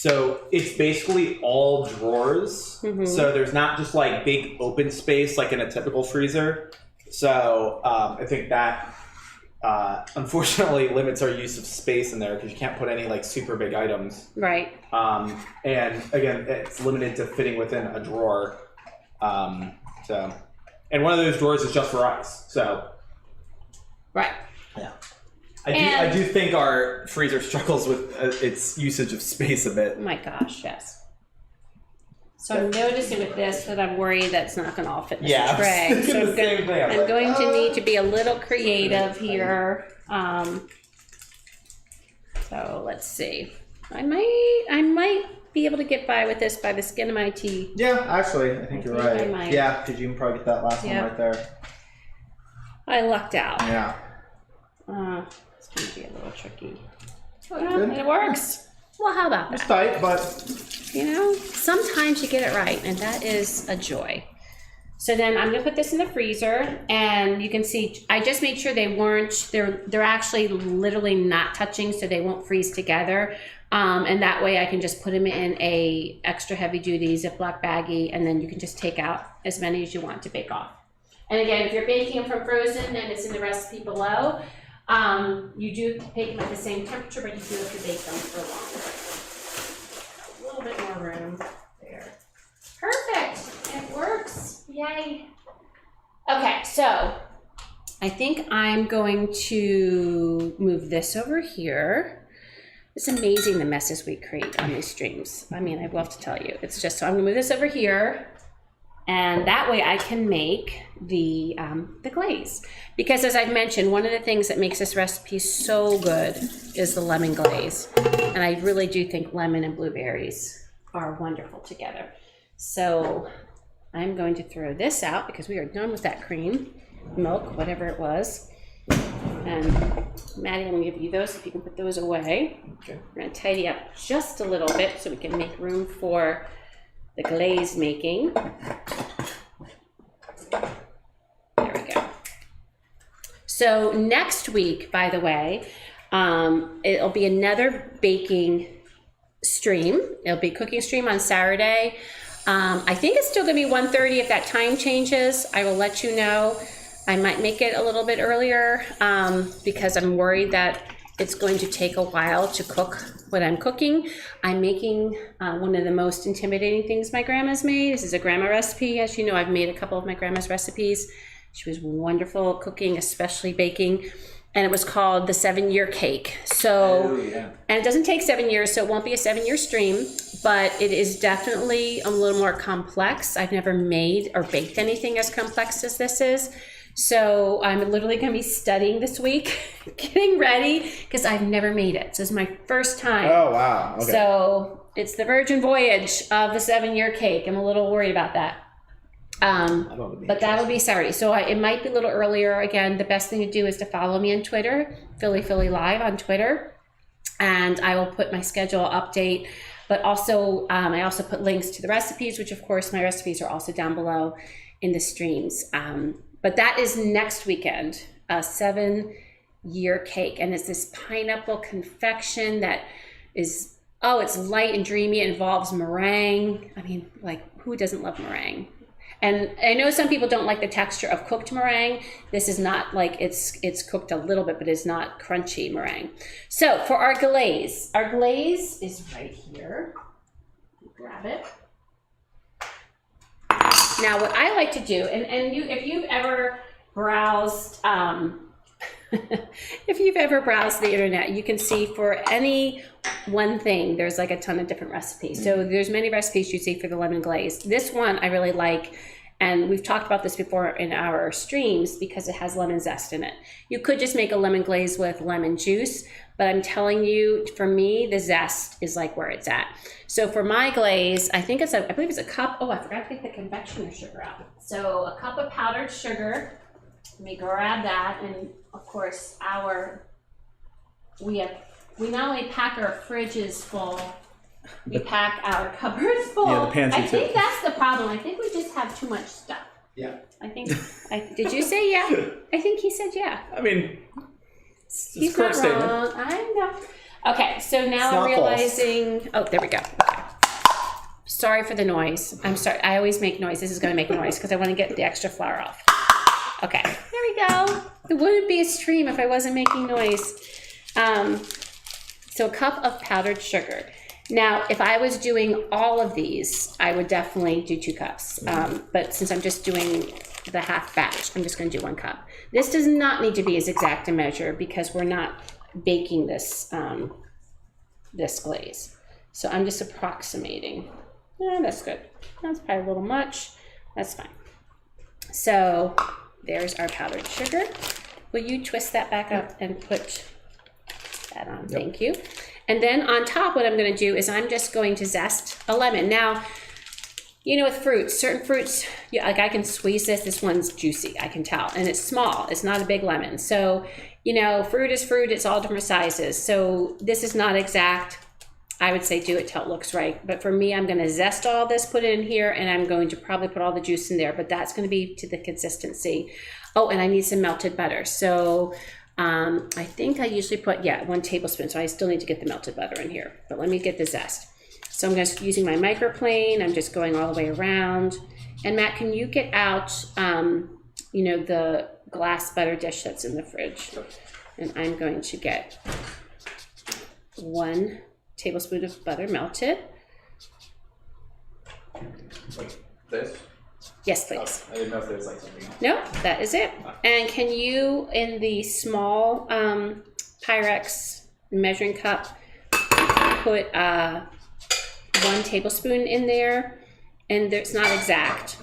So it's basically all drawers. So there's not just like big open space like in a typical freezer. So I think that unfortunately limits our use of space in there because you can't put any like super big items. Right. And again, it's limited to fitting within a drawer. So, and one of those drawers is just for ice. So, Right. yeah. I do think our freezer struggles with its usage of space a bit. Oh my gosh, yes. So I'm noticing with this that I'm worried that's not going to all fit in this tray. So I'm going to need to be a little creative here. So let's see. I might be able to get by with this by the skin of my teeth. Yeah, actually, I think you're right. I might. Yeah, because you can probably get that last one right there. I lucked out. Yeah. It's going to be a little tricky. Well, it works. Well, how about that? It's tight, but you know, sometimes you get it right, and that is a joy. So then I'm gonna put this in the freezer, and you can see I just made sure they're actually literally not touching, so they won't freeze together. And that way I can just put them in a extra heavy duty Ziploc baggie, and then you can just take out as many as you want to bake off. And again, if you're baking them from frozen, then it's in the recipe below. You do bake them at the same temperature, but you do have to bake them for longer. A little bit more room there. Perfect, it works, yay. Okay, so I think I'm going to move this over here. It's amazing the messes we create on these streams. I mean, I will have to tell you, it's just, so I'm gonna move this over here. And that way I can make the glaze. Because as I've mentioned, one of the things that makes this recipe so good is the lemon glaze. And I really do think lemon and blueberries are wonderful together. So I'm going to throw this out because we are done with that cream, milk, whatever it was. And Maddie, I'm gonna give you those if you can put those away. Okay. We're gonna tidy up just a little bit so we can make room for the glaze making. There we go. So next week, by the way, it'll be another baking stream. It'll be cooking stream on Saturday. I think it's still gonna be 1:30. If that time changes, I will let you know. I might make it a little bit earlier because I'm worried that it's going to take a while to cook what I'm cooking. I'm making one of the most intimidating things my grandma's made. This is a grandma recipe. As you know, I've made a couple of my grandma's recipes. She was wonderful at cooking, especially baking. And it was called the 7-year cake. So, and it doesn't take 7 years, so it won't be a 7-year stream, but it is definitely a little more complex. I've never made or baked anything as complex as this is. So I'm literally going to be studying this week, getting ready, because I've never made it. So this is my first time. Oh, wow. Okay. So it's the virgin voyage of the 7-year cake. I'm a little worried about that. But that'll be Saturday. So it might be a little earlier. Again, the best thing to do is to follow me on Twitter, Philly Live on Twitter. And I will put my schedule update. But also, I also put links to the recipes, which of course my recipes are also down below in the streams. But that is next weekend, a 7-year cake. And it's this pineapple confection that is, it's light and dreamy. It involves meringue. I mean, like, who doesn't love meringue? And I know some people don't like the texture of cooked meringue. This is not like it's cooked a little bit, but it's not crunchy meringue. So for our glaze is right here. Grab it. Now, what I like to do, and if you've ever browsed, if you've ever browsed the internet, you can see for any one thing, there's like a ton of different recipes. So there's many recipes you see for the lemon glaze. This one I really like, and we've talked about this before in our streams because it has lemon zest in it. You could just make a lemon glaze with lemon juice, but I'm telling you, for me, the zest is like where it's at. So for my glaze, I believe it's a cup. Oh, I forgot to get the confectioner sugar out. So a cup of powdered sugar. Let me grab that, and of course we not only pack our fridges full, we pack our cupboards full. Yeah, the pantry I think that's the problem. I think we just have too much stuff. Yeah. Did you say yeah? I think he said yeah. I mean, he's not wrong. I know. Okay, so now It's I'm not realizing, oh, there we go. Sorry for the noise. I'm sorry. I always make noise. This is going to make noise because I want to get the extra flour off. Okay, there we go. It wouldn't be a stream if I wasn't making noise. So a cup of powdered sugar. Now, if I was doing all of these, I would definitely do 2 cups. But since I'm just doing the half batch, I'm just going to do 1 cup. This does not need to be as exact a measure because we're not baking this this glaze. So I'm just approximating. Yeah, that's good. That's probably a little much. That's fine. So there's our powdered sugar. Will you twist that back up and put that on? Yep. Thank you. And then on top, what I'm going to do is I'm just going to zest a lemon. Now, you know, with fruits, certain fruits, like I can squeeze this. This one's juicy, I can tell. And it's small. It's not a big lemon. So, you know, fruit is fruit. It's all different sizes. So this is not exact. I would say do it till it looks right. But for me, I'm going to zest all this, put it in here, and I'm going to probably put all the juice in there. But that's going to be to the consistency. Oh, and I need some melted butter. So I think I usually put, 1 tablespoon. So I still need to get the melted butter in here. But let me get the zest. So I'm just using my microplane. I'm just going all the way around. And Matt, can you get out, you know, the glass butter dish that's in the fridge? And I'm going to get 1 tablespoon of butter melted. Like this? Yes, please. Oh, I didn't know if there was like something else. No, that is it. And can you, in the small Pyrex measuring cup, put 1 tablespoon in there? And it's not exact.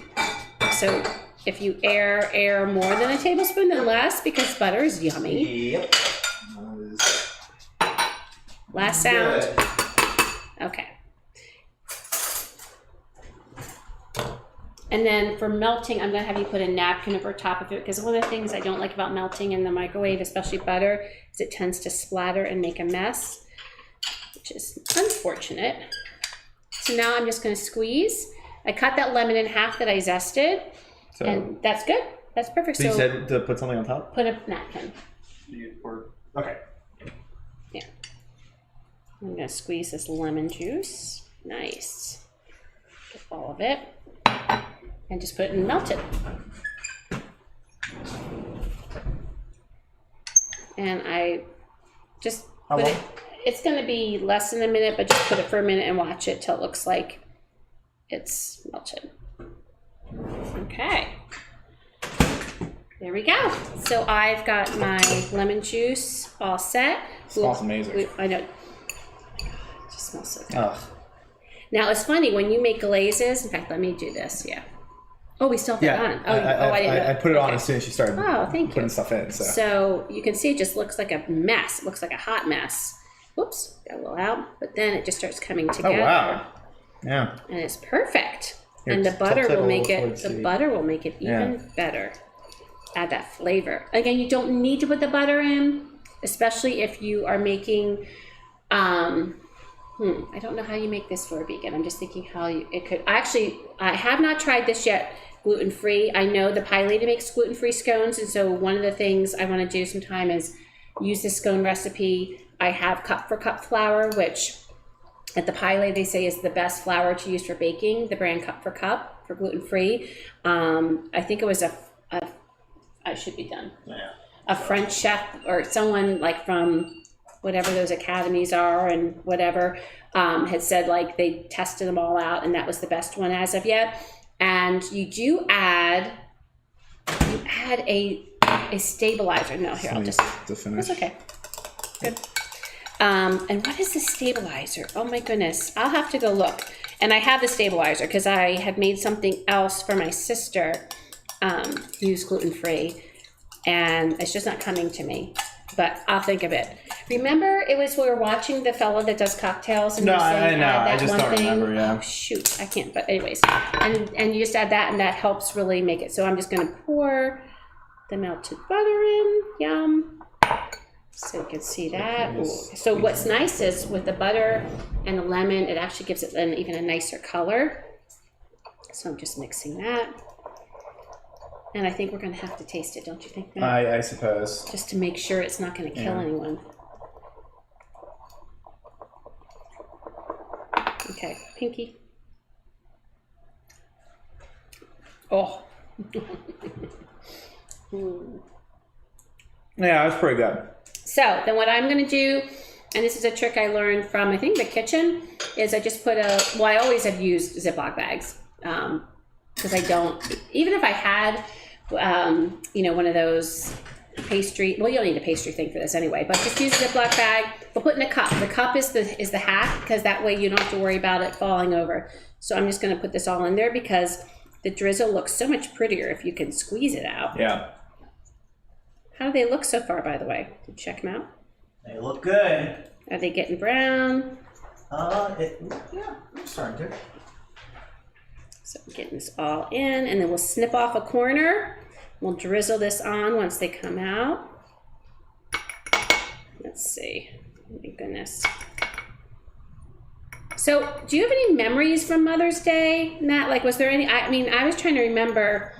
So if you air more than a tablespoon, then less, because butter is yummy. Yep. Last sound. Good. Okay. And then for melting, I'm going to have you put a napkin over top of it, because one of the things I don't like about melting in the microwave, especially butter, is it tends to splatter and make a mess, which is unfortunate. So now I'm just going to squeeze. I cut that lemon in half that I zested, and that's good. That's perfect. So you said to put something on top? Put a napkin. Okay. Yeah. I'm going to squeeze this lemon juice. Nice. Get all of it. And just put it and melt it. And I just put it, it's going to be less than a minute, but just put it for a minute and watch it till it looks like it's melted. Okay. There we go. So I've got my lemon juice all set. It smells amazing. I know. It just smells so good. Ugh. Now it's funny when you make glazes. In fact, let me do this. Yeah. Oh, we still have that on. I didn't know. I put it on as soon as she started putting stuff in. So you can see it just looks like a mess. It looks like a hot mess. Whoops, got a little out. But then it just starts coming together. Oh, wow. Yeah. And it's perfect. Here, and the butter will make it. towards The the- butter will make it even better. Add that flavor. Again, you don't need to put the butter in, especially if you are making. I don't know how you make this for a vegan. I'm just thinking how it could. Actually, I have not tried this yet. Gluten-free. I know the Pie Lady makes gluten-free scones, and so one of the things I want to do sometime is use this scone recipe. I have cup for cup flour, which at the Pie Lady they say is the best flour to use for baking. The brand Cup for Cup for gluten-free. I think it was I should be done. Yeah. A French chef or someone like from whatever those academies are and whatever had said like they tested them all out and that was the best one as of yet. And you do add a stabilizer. No, here I'll just to finish. that's okay. Good. And what is the stabilizer? Oh my goodness, I'll have to go look. And I have the stabilizer because I had made something else for my sister who's gluten-free, and it's just not coming to me. But I'll think of it. Remember, it was we were watching the fellow that does cocktails, and No, he was saying, I know. add that I just one don't thing. remember, yeah. Oh shoot, I can't. But anyways, and you just add that, and that helps really make it. So I'm just going to pour the melted butter in. Yum. So you can see that. Ooh. So what's nice is with the butter and the lemon, it actually gives it even a nicer color. So I'm just mixing that. And I think we're going to have to taste it, don't you think, Matt? I suppose. Just to make sure it's not going to kill anyone. Okay, pinky. Oh. Yeah, that's pretty good. So then what I'm going to do, and this is a trick I learned from, I think, the kitchen, is I just put I always have used Ziploc bags. Because I don't, even if I had, one of those pastry, well, you don't need a pastry thing for this anyway, but just use a Ziploc bag. We'll put in a cup. The cup is the hack, because that way you don't have to worry about it falling over. So I'm just going to put this all in there because the drizzle looks so much prettier if you can squeeze it out. Yeah. How do they look so far, by the way? Did you check them out? They look good. Are they getting brown? Yeah, I'm starting to. So I'm getting this all in, and then we'll snip off a corner. We'll drizzle this on once they come out. Let's see. Oh my goodness. So, do you have any memories from Mother's Day, Matt? Like, was there any? I was trying to remember,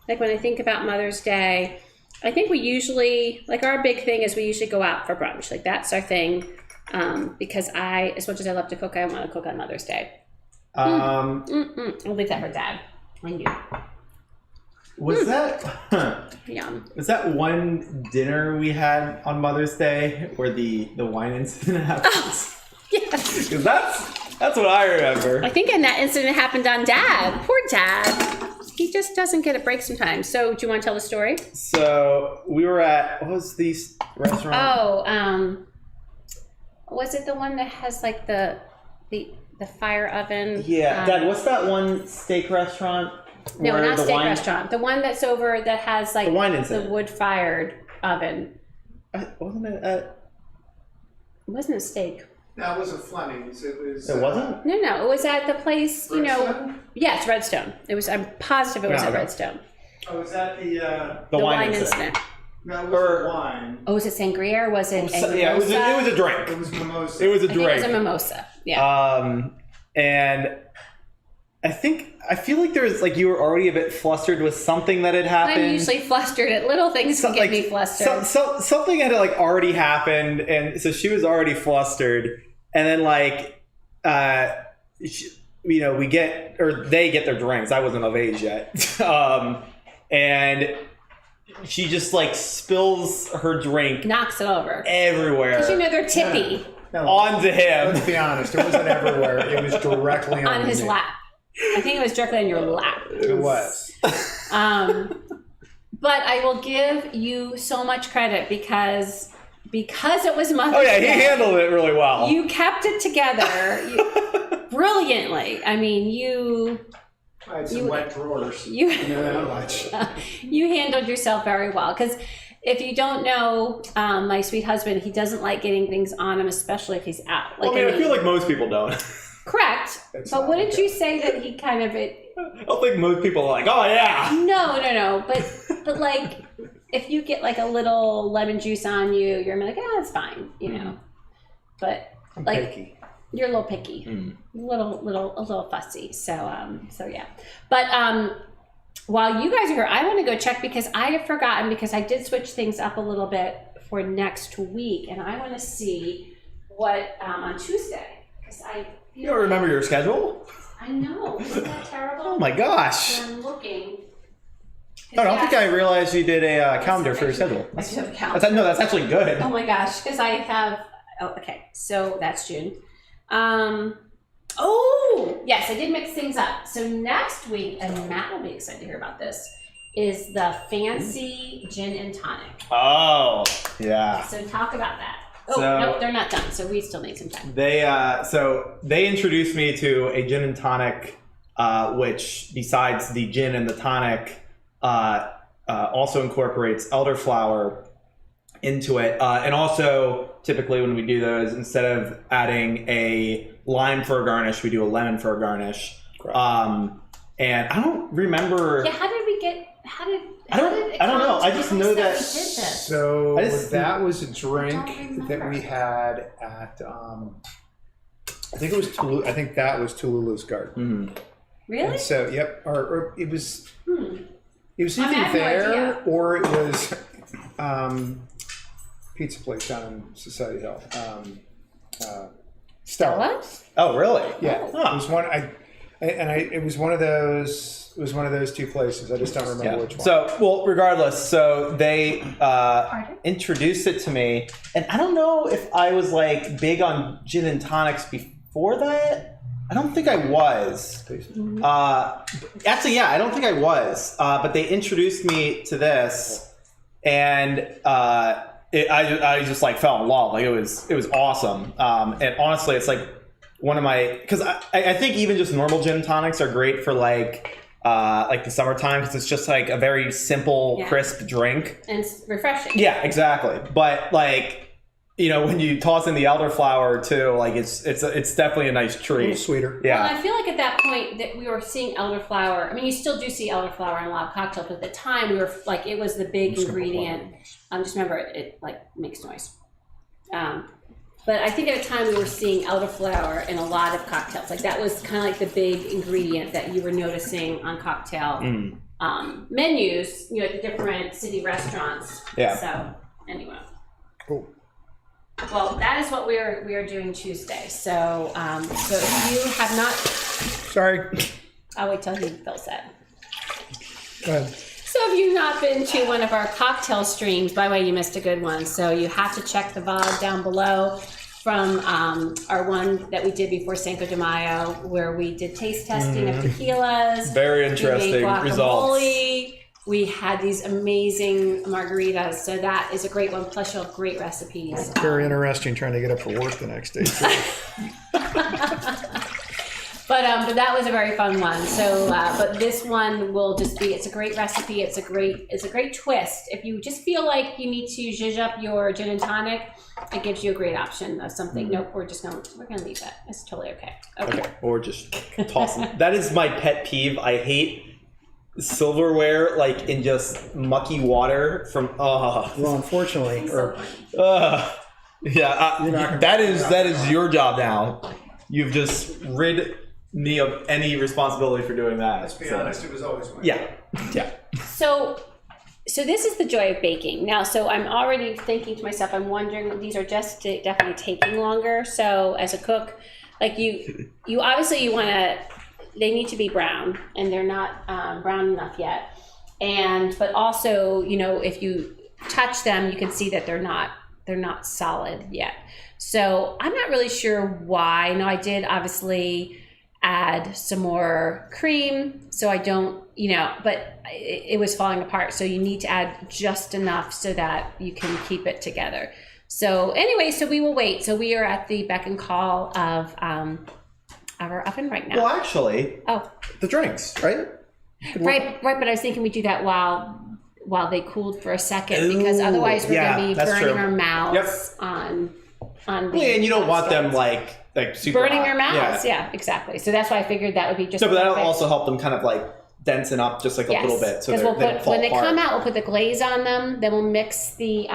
like, when I think about Mother's Day, I think we usually, like, our big thing is we usually go out for brunch. Like, that's our thing. Because as much as I love to cook, I want to cook on Mother's Day. I'll leave that for Dad and you. Was that Yum. was that one dinner we had on Mother's Day where the wine incident happens? Yes. 'Cause that's what I remember. I think in that incident happened on Dad. Poor Dad. He just doesn't get a break sometimes. So, do you want to tell the story? So we were at, what was the restaurant? Oh, was it the one that has like the fire oven? Yeah, Dad. What's that one steak restaurant? No, where not the steak wine- restaurant. The one that's over that has like The wine the incident. wood-fired oven. Wasn't it? It wasn't a steak. No, it wasn't Fleming's. It was. It wasn't. No, it was at the place. Redstone? Yes, Redstone. It was. I'm positive it was Yeah, at okay. Redstone. Oh, was that the? The wine incident. No, it wasn't wine. Oh, was it sangria or was it? A Yeah, it was mimosa? a drink. It was mimosa. It was a I think it was a drink. mimosa. Yeah. And I feel like there was, like, you were already a bit flustered with something that had happened. I'm usually flustered at little things that get me flustered. Something had like already happened, and so she was already flustered. And then we get, or they get their drinks. I wasn't of age yet, and she just like spills her drink Knocks it over. everywhere Because they're tippy No, onto him. let's be honest. It wasn't everywhere. It was directly on his me. lap. I think it was directly on your lap. It was. But I will give you so much credit because it was Mother's Oh yeah, he Day. handled it really well. You kept it together brilliantly. I mean, I had some wet drawers. you Not much. you handled yourself very well. Because if you don't know my sweet husband, he doesn't like getting things on him, especially if he's out. Like, I feel like most people don't. correct. It's But not wouldn't okay. you say that he kind of I don't think most people are like, oh yeah. No. But like, if you get like a little lemon juice on you, you're like, it's fine, But I'm like, picky. you're a little picky, a little fussy. So yeah. But while you guys are here, I want to go check because I have forgotten because I did switch things up a little bit for next week, and I want to see what on Tuesday because You don't remember your schedule? I know, isn't that terrible? Oh my gosh. I'm looking. I don't think I realized you did a calendar for your schedule. I do have a calendar. That's actually good. Oh my gosh, because I have. Oh, okay. So that's June. Oh yes, I did mix things up. So next week, and Matt will be excited to hear about this, is the fancy gin and tonic. Oh, yeah. So talk about that. Oh So- no, they're not done. So we still need some time. They introduced me to a gin and tonic, which besides the gin and the tonic, also incorporates elderflower into it, and also typically when we do those, instead of adding a lime for a garnish, we do a lemon for a garnish. And I don't remember. Yeah, how did we get? How did? I don't know. I just know that- we did this. So I just- that was a I drink don't that we remember. had at I think it was Toulouse. I think that was Tallulah's garden. Mhm. Really? And so or it was it was I mean, I either have no there idea. or it was pizza place down in Society Hill. Stella. Oh, really? Yeah, Huh. it was one. It was one of those. It was one of those two places. I just don't remember which one. So, well, regardless, so they introduced it to me, and I don't know if I was like big on gin and tonics before that. I don't think I was. Actually, yeah, I don't think I was. But they introduced me to this, and I just like fell in love. Like it was awesome. And honestly, it's like one of my, because I think even just normal gin and tonics are great for like the summertime, because it's just like a very simple, crisp drink. And it's refreshing. Yeah, exactly. But like, you know, when you toss in the elderflower too, like it's definitely a nice treat. A little sweeter. Yeah. Well, I feel like at that point that we were seeing elderflower. I mean, you still do see elderflower in a lot of cocktails, but at the time we were like, it was the big ingredient. Just remember, it like makes noise. But I think at the time we were seeing elderflower in a lot of cocktails. Like that was kind of like the big ingredient that you were noticing on cocktail menus, you know, at the different city restaurants. Yeah. So anyway. Cool. Well, that is what we are doing Tuesday. So so if you have not, Sorry. I'll wait till he fills that. Go ahead. So if you've not been to one of our cocktail streams, by the way, you missed a good one. So you have to check the VOD down below from our one that we did before Cinco de Mayo, where we did taste testing of tequilas. Very interesting we made results. guacamole. We had these amazing margaritas. So that is a great one. Plus you'll have great recipes. Very interesting trying to get up for work the next day, too. But that was a very fun one. So, but this one will just be, it's a great recipe. It's a great twist. If you just feel like you need to zhuzh up your gin and tonic, it gives you a great option of something. Nope, we're gonna leave that. It's totally okay. Okay. Or just toss them. That is my pet peeve. I hate silverware like in just mucky water from. Well, unfortunately, That is your job now. You've just rid me of any responsibility for doing that. let's be honest, it was always mine. Yeah. So this is the joy of baking. Now, so I'm already thinking to myself, I'm wondering, these are just definitely taking longer. So as a cook, like you obviously you want to, they need to be brown, and they're not brown enough yet. But also, you know, if you touch them, you can see that they're not solid yet. So I'm not really sure why. No, I did obviously add some more cream, so I don't, you know, but it was falling apart. So you need to add just enough so that you can keep it together. So anyway, so we will wait. So we are at the beck and call of our oven right now. Well, actually, the drinks, right? Right. But I was thinking we do that while they cooled for a second, because otherwise we're going to be burning our mouths on the. Yeah, and you don't want them like super burning hot. their mouths. Yeah, exactly. So that's why I figured that would be just. So, but that'll also help them kind of like densen up just like a little bit, so because they don't fall when they apart. come out, we'll put the glaze on them. Then we'll mix the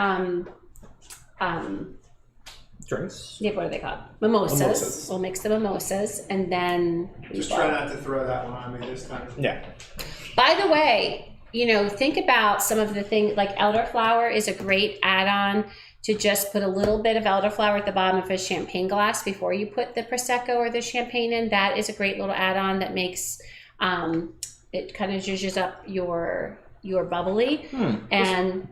drinks. Yeah, what are they called? Mimosas. We'll mix the mimosas, and then Just try not to throw that one on me this time. Yeah. By the way, you know, think about some of the things, like elderflower is a great add-on to just put a little bit of elderflower at the bottom of a champagne glass before you put the Prosecco or the champagne in. That is a great little add-on that makes, it kind of zhuzhes up your bubbly. And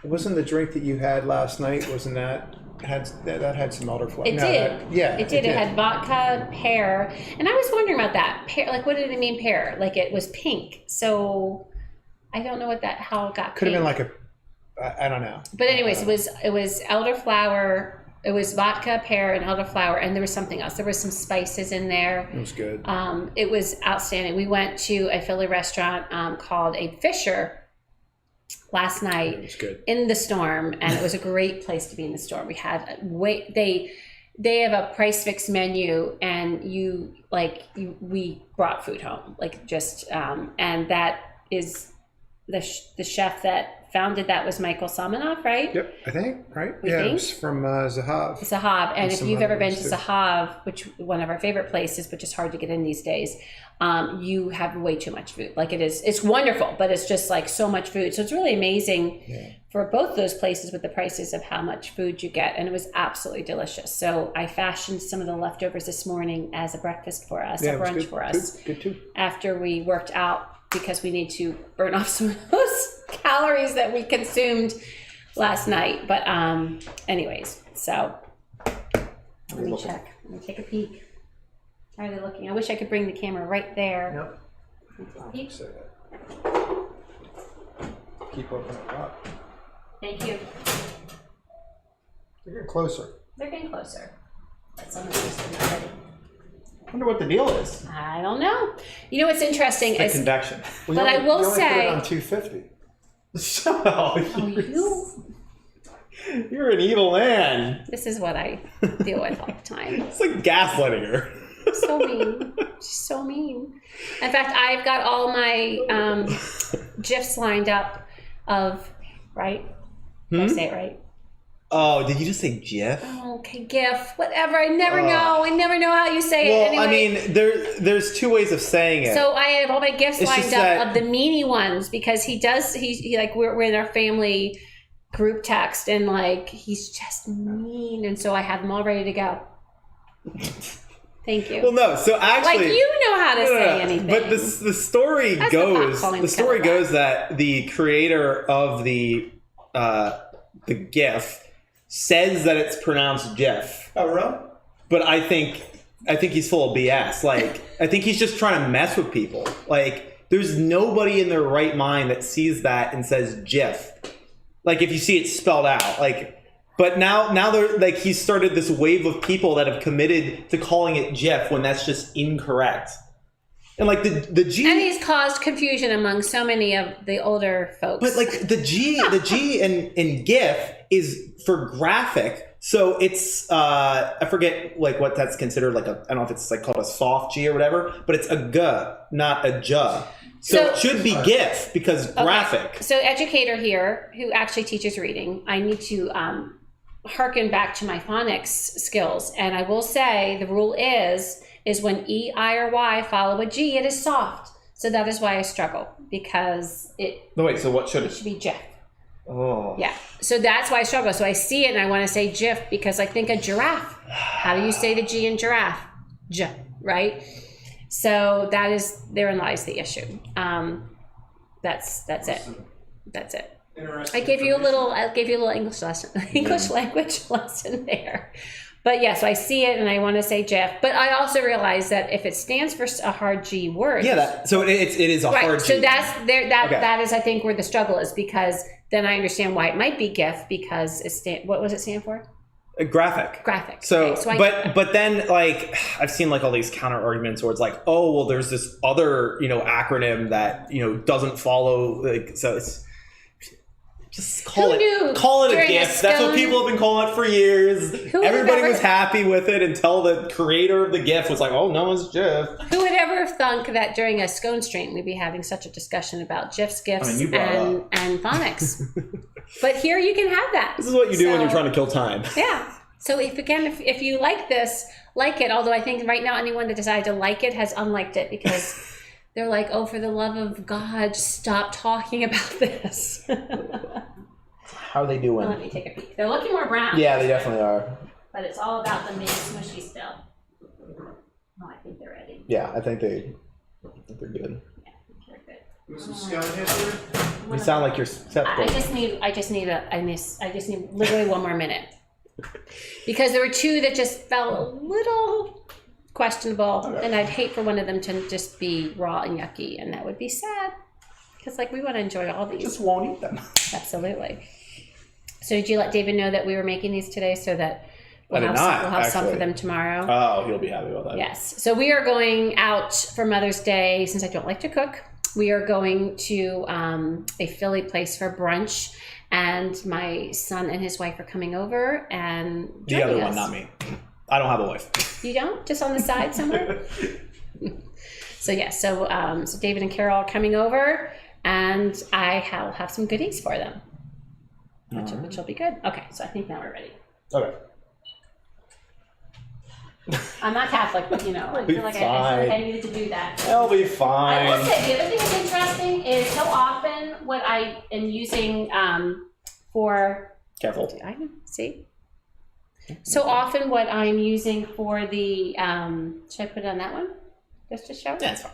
Wasn't the drink that you had last night, wasn't that had some elderflower? It did. It did. It had vodka, pear. And I was wondering about that. Pear, like, what did it mean pear? Like, it was pink. So I don't know how it got Could pink. have been like I don't know. But anyways, it was elderflower. It was vodka, pear, and elderflower, and there was something else. There was some spices in there. It was good. It was outstanding. We went to a Philly restaurant called A Fisher last night. It was good. In the storm, and it was a great place to be in the storm. We had they have a price fixed menu, and we brought food home, like just and that is the chef that founded that was Michael Samanoff, right? Yep, I think, right? We yeah, think? it was from Zahav. Zahav, and if some you've ever other been to ones, too. Zahav, which one of our favorite places, which is hard to get in these days, you have way too much food. Like it's wonderful, but it's just like so much food. So it's really amazing for both those places with the prices of how much food you get, and it was absolutely delicious. So I fashioned some of the leftovers this morning as a breakfast for us, Yeah, a it was brunch good, for us. Good too. After we worked out, because we need to burn off some of those calories that we consumed last night. But anyways, so let me check. Let me take a peek. How are they looking? I wish I could bring the camera right there. Yep. Peek. Say that. Keep opening it up. Thank you. You're getting closer. They're getting closer. That's interesting already. I wonder what the deal is. I don't know. You know what's interesting The is convection. Well, But you I only- will you only put say- it on 250. You're an evil man. this is what I deal with all the time. It's like gaslighting her. So mean. She's so mean. In fact, I've got all my GIFs lined up of, right? Did I say it right? Oh, did you just say GIF? Oh, okay, GIF, whatever. I never know. I never know how you say Well, it. Anyway. I mean, there's two ways of saying it. So I have all my gifts It's lined just up that- of the meanie ones because he like we're in our family group text and like he's just mean, and so I have them all ready to go. Thank you. Well, no. So actually, like you know how to no, say no, no. anything. But the story That's the pot goes. calling The the story kettle goes that the creator of the GIF says that it's pronounced GIF. Oh, really? But I think he's full of BS. Like, I think he's just trying to mess with people. Like, there's nobody in their right mind that sees that and says GIF. Like, if you see it spelled out, like, but now they're like, he's started this wave of people that have committed to calling it GIF when that's just incorrect. And like the G, and he's caused confusion among so many of the older folks. but like the G in GIF is for graphic. So it's I forget like what that's considered, like I don't know if it's like called a soft G or whatever, but it's a G, not a J. So it should be GIF because graphic. So educator here who actually teaches reading, I need to hearken back to my phonics skills, and I will say the rule is when E, I, or Y follow a G, it is soft. So that is why I struggle, because it No, wait, so what should should be GIF. Oh. Yeah. So that's why I struggle. So I see it and I want to say GIF because I think a giraffe. How do you say the G in giraffe? J, right? So therein lies the issue. That's it. That's it. I gave you a little English lesson, English language lesson there. But yeah, so I see it and I want to say GIF, but I also realize that if it stands for a hard G word, Yeah, so it is a right. hard G. So that's there. Okay. That is, I think, where the struggle is, because then I understand why it might be GIF, because what was it stand for? Graphic. Graphic. So, Okay, but then like I've seen like all these counter arguments where it's like, oh well, there's this other acronym that doesn't follow. Like, so it's just call Who knew it a during a GIF. That's what scone- people have been calling it for years. Who would Everybody ever- was happy with it until the creator of the GIF was like, oh no, it's GIF. Who would ever have thunk that during a scone stream we'd be having such a discussion about GIFs, GIFs, I mean, you brought it and phonics? But here you can have that. This is what you do when you're So- trying to kill time. Yeah. So if you like this, like it. Although I think right now anyone that decided to like it has unliked it because they're like, oh, for the love of God, stop talking about this. How are they doing? Let me take a peek. They're looking more brown. Yeah, they definitely are. But it's all about them being smushy still. Oh, I think they're ready. Yeah, I think they're good. Yeah, they're good. With some scone history? You sound like you're skeptical. I just need literally one more minute. Because there were two that just felt a little questionable, and I'd hate for one of them to just be raw and yucky, and that would be sad. Because like we want to enjoy all these. Just won't eat them. Absolutely. So did you let David know that we were making these today so that we'll I did have not, some for actually. them tomorrow? Oh, he'll be happy about that. Yes. So we are going out for Mother's Day. Since I don't like to cook, we are going to a Philly place for brunch, and my son and his wife are coming over and The other joining one, us. not me. I don't have a wife. You don't? Just on the side somewhere? So yeah, so David and Carol are coming over. and I will have some goodies for them, which will be good. Okay, so I think now we're ready. Okay. I'm not Catholic, but I feel like I needed to do that. It'll be fine. I will say the other thing that's interesting is so often what I am using for. Careful. I know. See. So often what I'm using for the should I put it on that one just to show? Yeah, it's fine.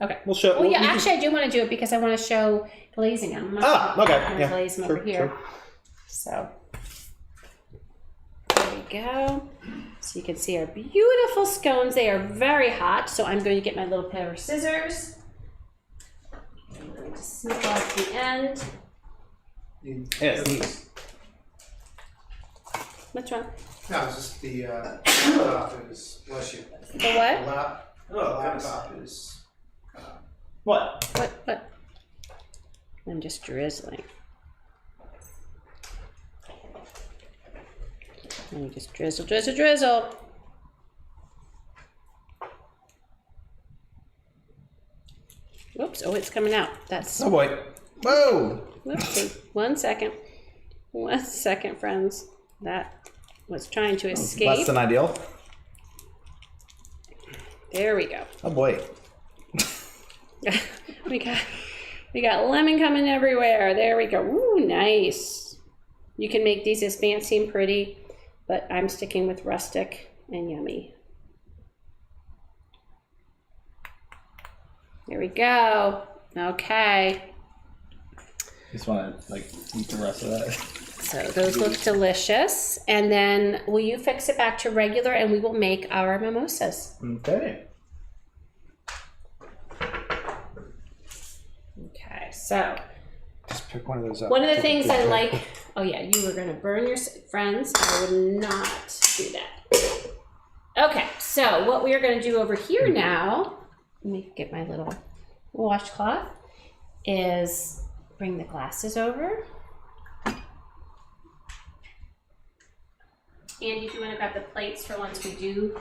Okay. We'll show. Well, yeah. Actually, I do want to do it because I want to show glazing them. Okay. I'm gonna Yeah. glaze them Sure, over here. sure. So there we go. So you can see our beautiful scones. They are very hot. So I'm going to get my little pair of scissors. I'm going to snip off the end. Yes. What's wrong? No, it's just the laptop is, bless you. The The what? laptop is, What? What? I'm just drizzling. Let me just drizzle, drizzle, drizzle. Whoops, oh, it's coming out. That's, Oh boy. Whoa. whoopsie. 1 second. 1 second, friends. That was trying to escape. Less than ideal. There we go. Oh boy. we got lemon coming everywhere. There we go. Ooh, nice. You can make these as fancy and pretty, but I'm sticking with rustic and yummy. There we go. Okay. Just want to eat the rest of that. So those look delicious. And then will you fix it back to regular and we will make our mimosas. Okay. Okay, so just pick one of those up. one of the things I like, oh yeah, you were gonna burn your friends. I would not do that. Okay, so what we are gonna do over here now, let me get my little washcloth, is bring the glasses over. Andy, if you wanna grab the plates for once we do.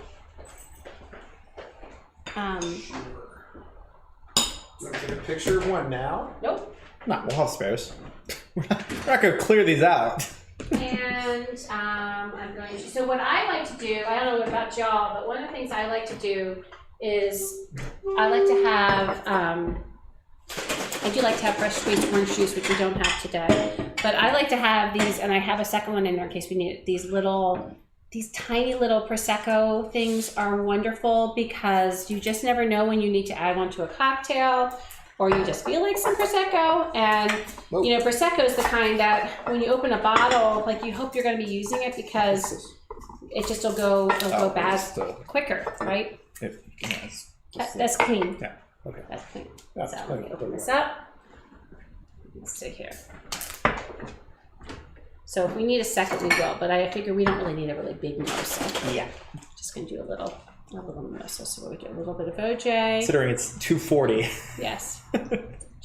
Want to take a picture of one now? Nope. No, we'll have spares. We're not going to clear these out. And I'm going to, so what I like to do, I don't know about y'all, but one of the things I like to do is I like to have, I do like to have fresh squeezed orange juice, which we don't have today. But I like to have these, and I have a second one in there in case we need it, these tiny little Prosecco things are wonderful because you just never know when you need to add one to a cocktail or you just feel like some Prosecco. And, Prosecco is the kind that when you open a bottle, you hope you're going to be using it because it just will go bad quicker, right? That's clean. Yeah, okay. That's clean. Yeah, So let me open this up. Let's see here. So if we need a second, we will, but I figure we don't really need a really big mimosa. Yeah. Just gonna do a little mimosa. So we do a little bit of OJ. Considering it's 240. Yes.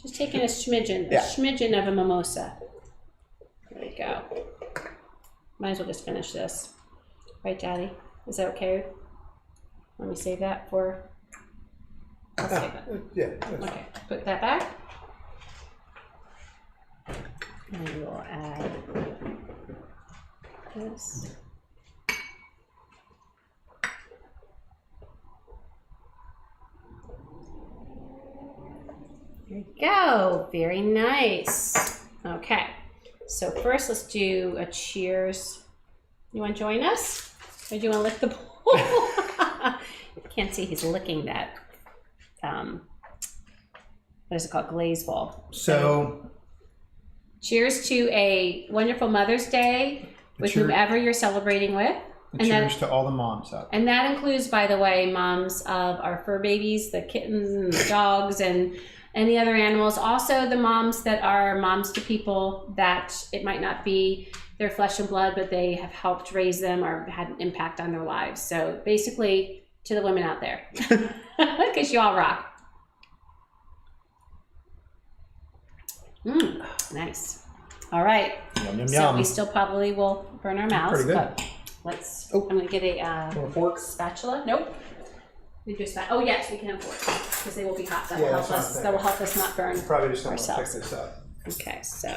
Just taking a smidgen of a mimosa. There we go. Might as well just finish this. Right, Daddy? Is that okay? Let me save that for. I'll save it. Yeah. Okay, put that back. And we'll add this. There you go. Very nice. Okay. So first, let's do a cheers. You want to join us? Or do you want to lick the bowl? Can't see he's licking that. What is it called? Glaze bowl. So cheers to a wonderful Mother's Day with whomever you're celebrating with. And cheers to all the moms out there. And that includes, by the way, moms of our fur babies, the kittens and the dogs and any other animals. Also the moms that are moms to people that it might not be their flesh and blood, but they have helped raise them or had an impact on their lives. So basically to the women out there, because you all rock. Nice. All right. Yum, yum, So yum. we still probably will burn our mouths, Pretty good. but let's, I'm going to get a Fork? spatula. Nope. We just oh yes, we can afford it because they will be hot. That Yeah, will that's help what I'm us. That will help us not burn. Probably just don't want to pick ourselves. this up. Okay, so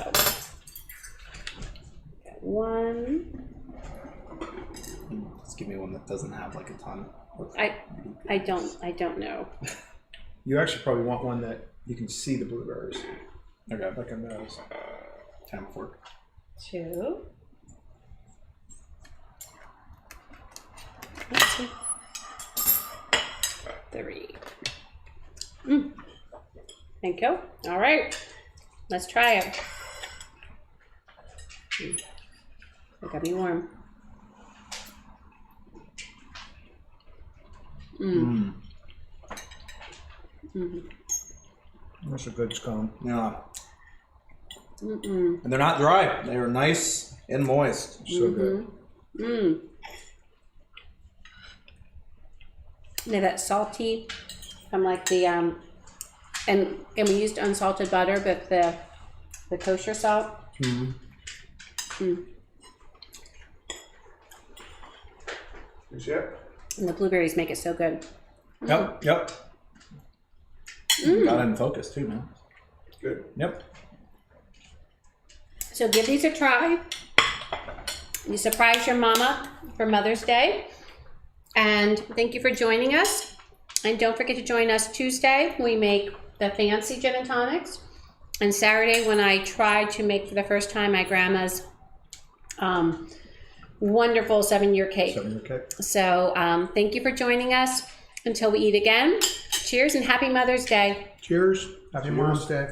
got one. Just give me one that doesn't have like a ton. I don't know. You actually probably want one that you can see the blueberries. Okay. Like on those. Time fork. 2. Let's see. 3. Thank you. All right, let's try it. It got me warm. That's a good scone. Yeah. And they're not dry. They are nice and moist. So good. They're that salty from like the and we used unsalted butter, but the kosher salt. Yep. And the blueberries make it so good. Yep. Got it in focus too, man. Good. Yep. So give these a try. You surprise your mama for Mother's Day. And thank you for joining us. And don't forget to join us Tuesday. We make the fancy gin and tonics. And Saturday when I tried to make for the first time my grandma's wonderful 7-year cake. 7-year cake. So thank you for joining us. Until we eat again, cheers and happy Mother's Day. Cheers. Happy Mom's Day.